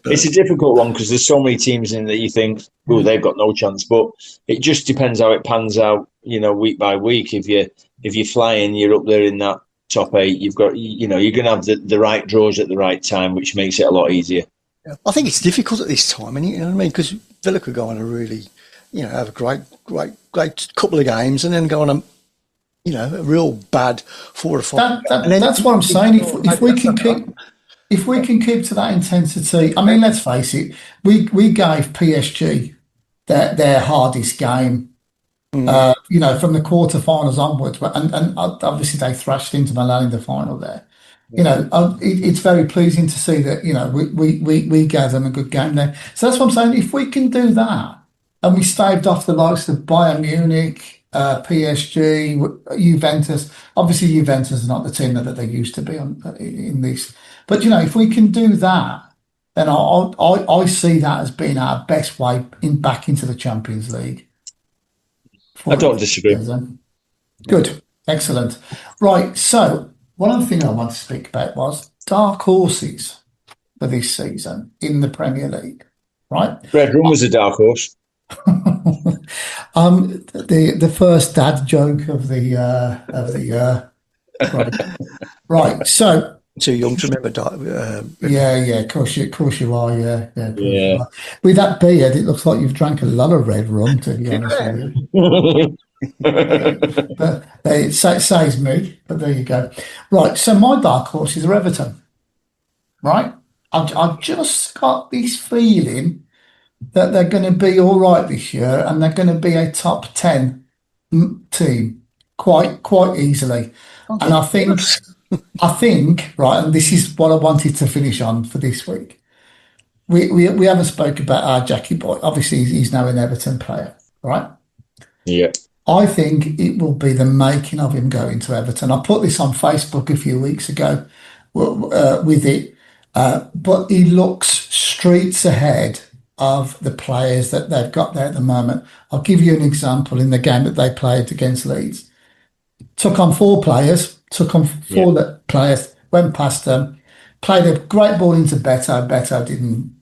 it's a difficult one because there's so many teams in that you think, oh, they've got no chance. But it just depends how it pans out, week by week. If you're flying, you're up there in that top 8. You've got, you're going to have the right draws at the right time, which makes it a lot easier. Yeah. I think it's difficult at this time, and you know what I mean, because Villa could go on a really, have a great couple of games, and then go on a real bad 4 or 5. That's what I'm saying. If we can keep to that intensity, I mean, let's face it, we gave PSG their hardest game From the quarterfinals onwards. And obviously they thrashed into Milan in the final there. It's very pleasing to see that, we gave them a good game there. So that's what I'm saying. If we can do that and we staved off the likes of Bayern Munich, PSG, Juventus, obviously Juventus is not the team that they used to be in this. But, if we can do that, then I see that as being our best way back into the Champions League. I don't disagree. Good. Excellent. Right. So one other thing I want to speak about was dark horses for this season in the Premier League. Right. Red Room was a dark horse. The first dad joke of the year. Right. So too young to remember. Of course you are. Yeah. You are. With that beard, it looks like you've drank a lot of red rum, to be honest with you. But it says me. But there you go. Right. So my dark horses are Everton. Right. I've just got this feeling that they're going to be all right this year, and they're going to be a top 10 team quite easily. Okay. And I think, right, and this is what I wanted to finish on for this week. We haven't spoke about our Jackie boy. Obviously, he's now an Everton player, right? Yeah. I think it will be the making of him going to Everton. I put this on Facebook a few weeks ago with it, but he looks streets ahead of the players that they've got there at the moment. I'll give you an example. In the game that they played against Leeds, took on four players, went past them, played a great ball into Beto. Beto didn't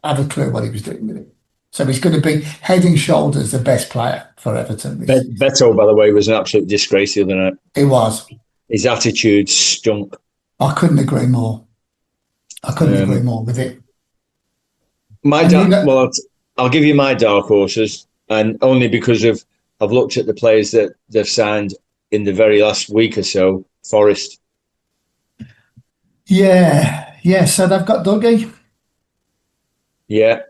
have a clue what he was doing with it. So he's going to be head and shoulders the best player for Everton. Beto, by the way, was an absolute disgrace the other night. It was. His attitude stunk. I couldn't agree more. Agree more with it. I'll give you my dark horses, and only because I've looked at the players that they've signed in the very last week or so. Forest. Yeah. So they've got Dougie. Yeah.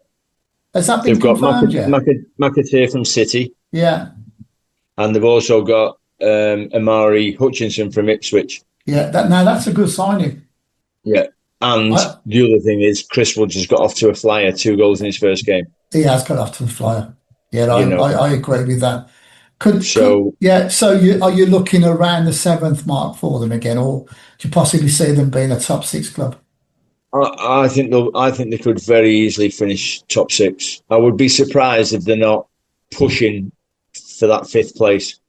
Has that been confirmed yet? McAteer from City. Yeah. And they've also got Amari Hutchinson from Ipswich. Yeah. That's a good signing. Yeah. And the other thing is Chris Woods has got off to a flyer, 2 goals in his first game. He has got off to a flyer. Yeah, I agree with that. So are you looking around the 7th mark for them again, or do you possibly see them being a top 6 club? I think they could very easily finish top 6. I would be surprised if they're not pushing for that 5th place.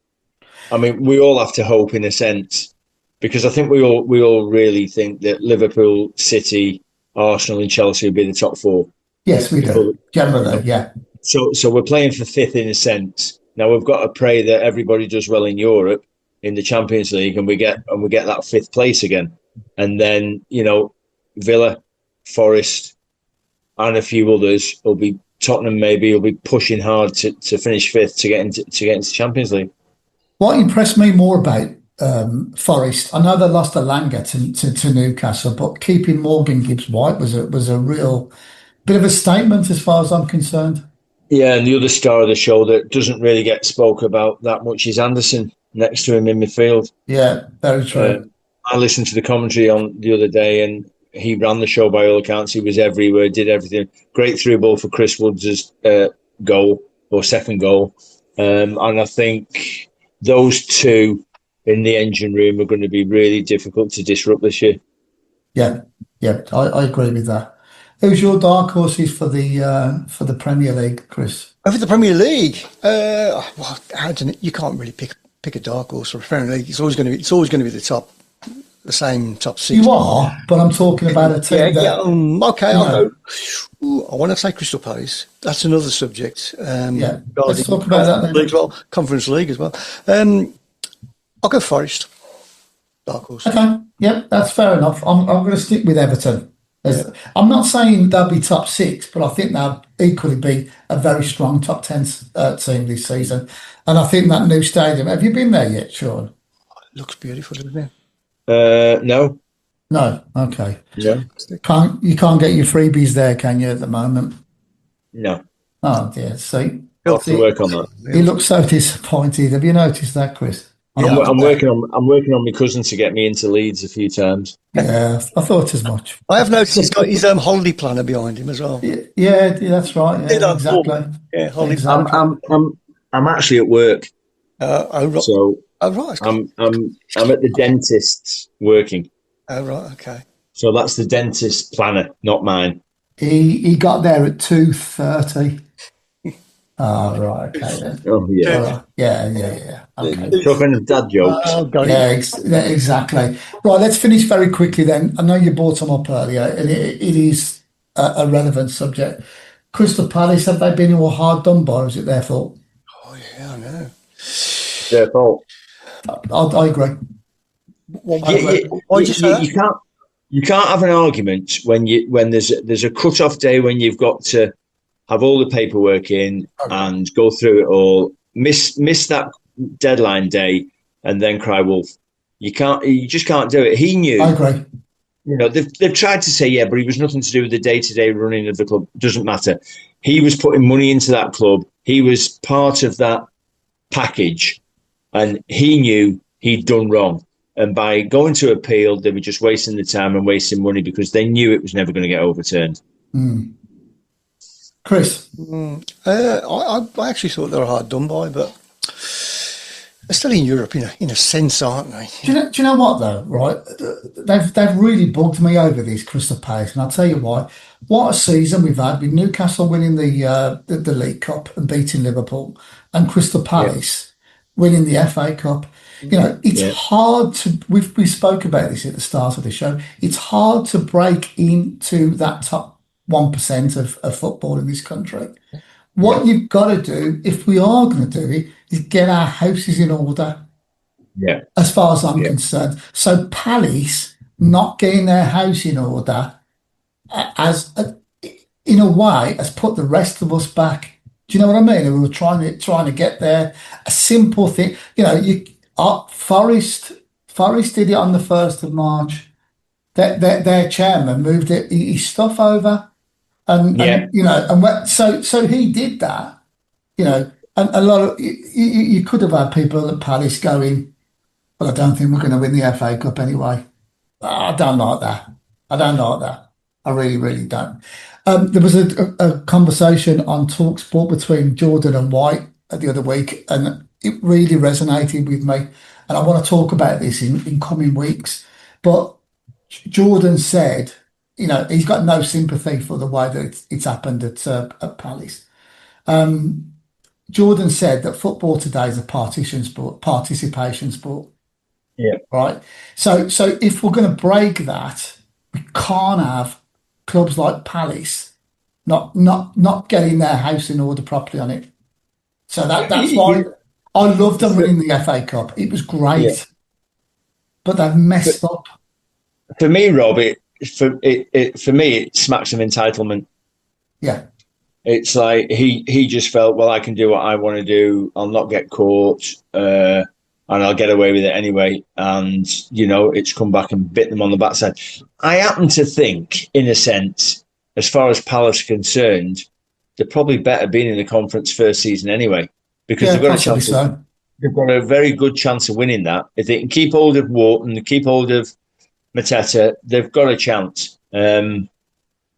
I mean, we all have to hope in a sense, because I think we all really think that Liverpool, City, Arsenal, and Chelsea will be the top 4. Yes, we do. Generally, yeah. So we're playing for 5th in a sense. Now we've got to pray that everybody does well in Europe, in the Champions League, and we get that 5th place again. And then, Villa, Forest, and a few others will be Tottenham. Maybe will be pushing hard to finish 5th to get into the Champions League. What impressed me more about Forest, I know they lost Elanga to Newcastle, but keeping Morgan Gibbs-White was a real bit of a statement as far as I'm concerned. Yeah, and the other star of the show that doesn't really get spoke about that much is Anderson next to him in midfield. Yeah, very true. I listened to the commentary on the other day, and he ran the show by all accounts. He was everywhere, did everything. Great through ball for Chris Woods' goal, or second goal. And I think those two in the engine room are going to be really difficult to disrupt this year. Yeah, I agree with that. Who's your dark horses for the Premier League, Chris? For the Premier League, you can't really pick a dark horse for the Premier League. It's always going to be the same top 6. You are, but I'm talking about a team. Okay, I'll go. I want to say Crystal Palace. That's another subject. Let's talk about that then. As well, Conference League as well. I'll go Forest. Dark horse. Okay, that's fair enough. I'm going to stick with Everton. I'm not saying they'll be top 6, but I think they'll equally be a very strong top 10 team this season. And I think that new stadium, have you been there yet, Shaun? It looks beautiful, doesn't it? No. No, okay. Yeah. You can't get your freebies there, can you, at the moment? No. Oh, dear. See, I'll have to work on that. He looks so disappointed. Have you noticed that, Chris? I'm working on my cousin to get me into Leeds a few times. Yeah, I thought as much. I have noticed he's got his holiday planner behind him as well. Yeah, that's right. Yeah, exactly. Yeah, holiday. Exactly. I'm actually at work. Right. So right. I'm at the dentist's working. Oh right, okay. So that's the dentist planner, not mine. He got there at 2:30. Oh, right, okay then. Oh yeah, right. Yeah. Okay. Talking of dad jokes. Exactly. Right, let's finish very quickly then. I know you brought them up earlier, and it is a relevant subject. Crystal Palace, have they been all hard done by, or is it their fault? Oh yeah, I know. Their fault. I agree. You can't have an argument when there's a cut-off day when you've got to have all the paperwork in and go through it all, miss that deadline day, and then cry wolf. You just can't do it. He knew. I agree. You know, they've tried to say, yeah, but he was nothing to do with the day-to-day running of the club. Doesn't matter. He was putting money into that club. He was part of that package, and he knew he'd done wrong. And by going to appeal, they were just wasting the time and wasting money because they knew it was never going to get overturned. Mm. Chris? I actually thought they were hard done by, but they're still in Europe in a sense, aren't they? Do you know what though? Right, they've really bugged me over this Crystal Palace, and I'll tell you why. What a season we've had with Newcastle winning the League Cup and beating Liverpool, and Crystal Palace winning the FA Cup. You know, it's hard to. We spoke about this at the start of the show. It's hard to break into that top 1% of football in this country. What you've got to do, if we are going to do it, is get our houses in order. Yeah. As far as I'm concerned. So Palace not getting their house in order, in a way, has put the rest of us back. Do you know what I mean? We were trying to get there. A simple thing, you know. Forest did it on the 1st of March. Their chairman moved his stuff over, and you know, and so he did that, you know, and a lot of you could have had people at Palace going, well, I don't think we're going to win the FA Cup anyway. I don't like that. I really, really don't. There was a conversation on TalkSport between Jordan and White the other week, and it really resonated with me, and I want to talk about this in coming weeks. But Jordan said, you know, he's got no sympathy for the way that it's happened at Palace. Jordan said that football today is a participation sport. Yeah. Right. So if we're going to break that, we can't have clubs like Palace not getting their house in order properly on it. So that's why. I loved them winning the FA Cup. It was great, but they've messed up. For me, Rob, for me, it smacks of entitlement. Yeah, it's like he just felt, well, I can do what I want to do. I'll not get caught, and I'll get away with it anyway. And you know, it's come back and bit them on the backside. I happen to think, in a sense, as far as Palace are concerned, they're probably better being in the conference first season anyway. Because they've got a chance. They've got a very good chance of winning that. If they can keep hold of Wharton and keep hold of Mateta, they've got a chance.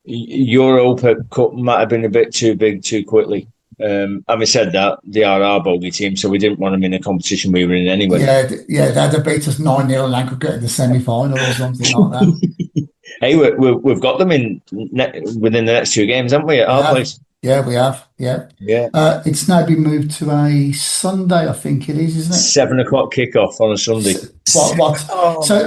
Europa Cup might have been a bit too big too quickly. Having said that, they are our bogey team, so we didn't want them in a competition we were in anyway. Yeah, they'd have beat us 9-0 and aggregate in the semi-final or something like that. Hey, we've got them within the next 2 games, haven't we? At our place. Yeah, we have. Yeah. It's now been moved to a Sunday, I think it is, isn't it? 7 o'clock kickoff on a Sunday. What?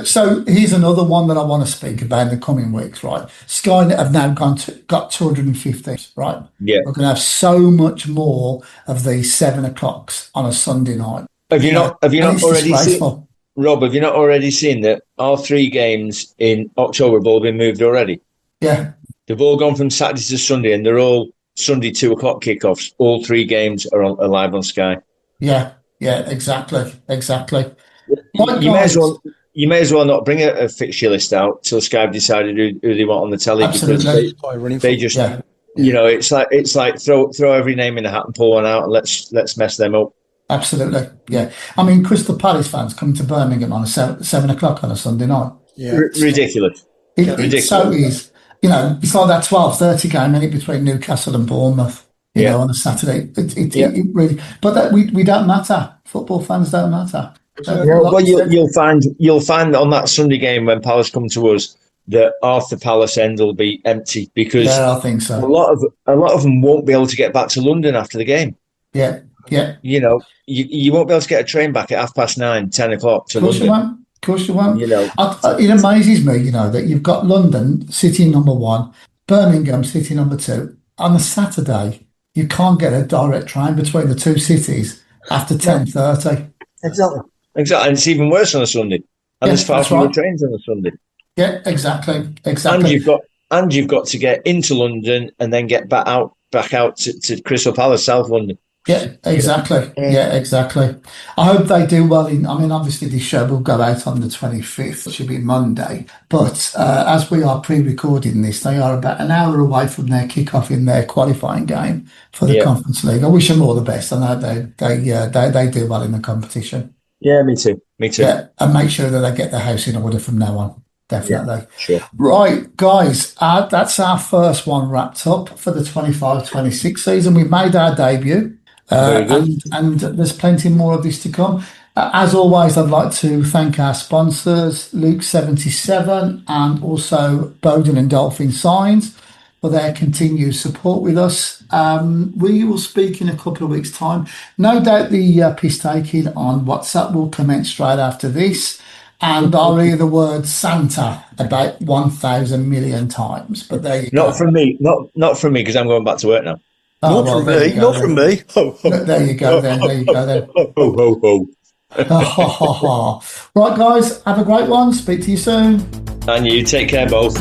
So here's another one that I want to speak about in the coming weeks, right? Sky have now got 250, right? Yeah. We're going to have so much more of these 7 o'clocks on a Sunday night. Have you not already seen, Rob? Have you not already seen that our 3 games in October have all been moved already? Yeah. They've all gone from Saturday to Sunday, and they're all Sunday 2 o'clock kickoffs. All 3 games are live on Sky. Yeah, exactly. You may as well not bring a fixture list out till Sky have decided who they want on the telly. Absolutely. Because You know, it's like throw every name in the hat and pull one out, and let's mess them up. Absolutely, yeah. I mean, Crystal Palace fans coming to Birmingham on 7 o'clock on a Sunday night. Yeah. Ridiculous. It so is. You know, it's like that 12:30 game, isn't it, between Newcastle and Bournemouth, you know, on a Saturday. It really, but we don't matter. Football fans don't matter. Well, you'll find on that Sunday game when Palace come to us that half the Palace end will be empty because I think so. A lot of them won't be able to get back to London after the game. Yeah. You know, you won't be able to get a train back at 9:30, 10 o'clock to London. Of course you won't. You know, it amazes me, you know, that you've got London city number 1, Birmingham city number 2. On a Saturday, you can't get a direct train between the two cities after 10:30. Exactly. And it's even worse on a Sunday. And there's far fewer trains on a Sunday. Yeah, exactly. And you've got to get into London and then get back out to Crystal Palace, South London. Yeah, exactly. Yeah, exactly. I hope they do well. Obviously this show will go out on the 25th. It should be Monday. But as we are pre-recording this, they are about an hour away from their kickoff in their qualifying game for the Conference League. I wish them all the best. I know they do well in the competition. Yeah, me too. Yeah, and make sure that they get their house in order from now on. Definitely. Yeah, sure. Right, guys, that's our first one wrapped up for the 25-26 season. We've made our debut. And there's plenty more of this to come. As always, I'd like to thank our sponsors, Luke77 and also Bowden and Dolphin Signs, for their continued support with us. We will speak in a couple of weeks' time. No doubt the piss taking on WhatsApp will commence straight after this, and I'll hear the word Santa about 1,000 million times. But there you go. Not from me, because I'm going back to work now. Oh, Not from me. There you go then. Right, guys, have a great one. Speak to you soon. And you take care, both.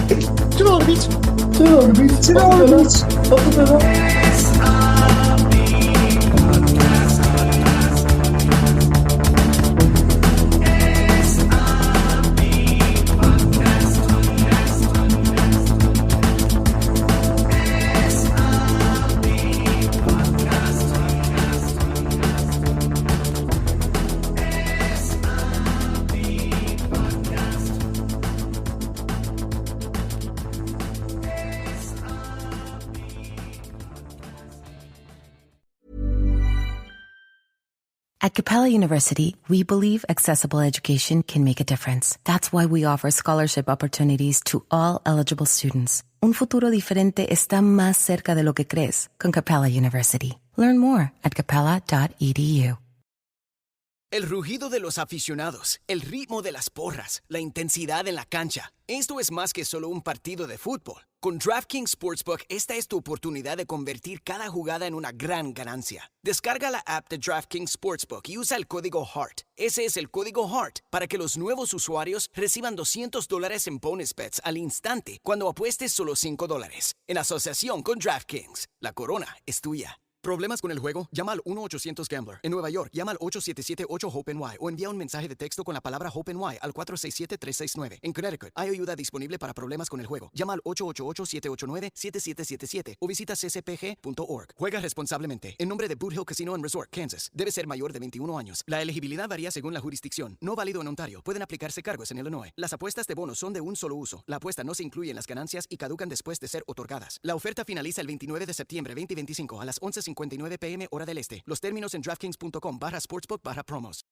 At Capella University, we believe accessible education can make a difference. That's why we offer scholarship opportunities to all eligible students. Un futuro diferente está más cerca de lo que crees con Capella University. Learn more at capella.edu. El rugido de los aficionados, el ritmo de las porras, la intensidad en la cancha. Esto es más que solo un partido de fútbol. Con DraftKings Sportsbook, esta es tu oportunidad de convertir cada jugada en una gran ganancia. Descarga la app de DraftKings Sportsbook y usa el código HEART. Ese es el código HEART para que los nuevos usuarios reciban $200 en bonus bets al instante cuando apuestes solo $5. En asociación con DraftKings, la corona es tuya. ¿Problemas con el juego? Llama al 1-800-GAMBLER. En Nueva York, llama al 877-8-HOPE-NY o envía un mensaje de texto con la palabra HOPE-NY al 467-369. En Connecticut, hay ayuda disponible para problemas con el juego. Llama al 888-789-7777 o visita ccpg.org. Juega responsablemente. En nombre de Boot Hill Casino Resort, Kansas. Debe ser mayor de 21 años. La elegibilidad varía según la jurisdicción. No válido en Ontario. Pueden aplicarse cargos en Illinois. Las apuestas de bonos son de un solo uso. La apuesta no se incluye en las ganancias y caducan después de ser otorgadas. La oferta finaliza el 29 de septiembre 2025 a las 11:59 p.m. hora del este. Los términos en DraftKings.com/sportsbook/promos.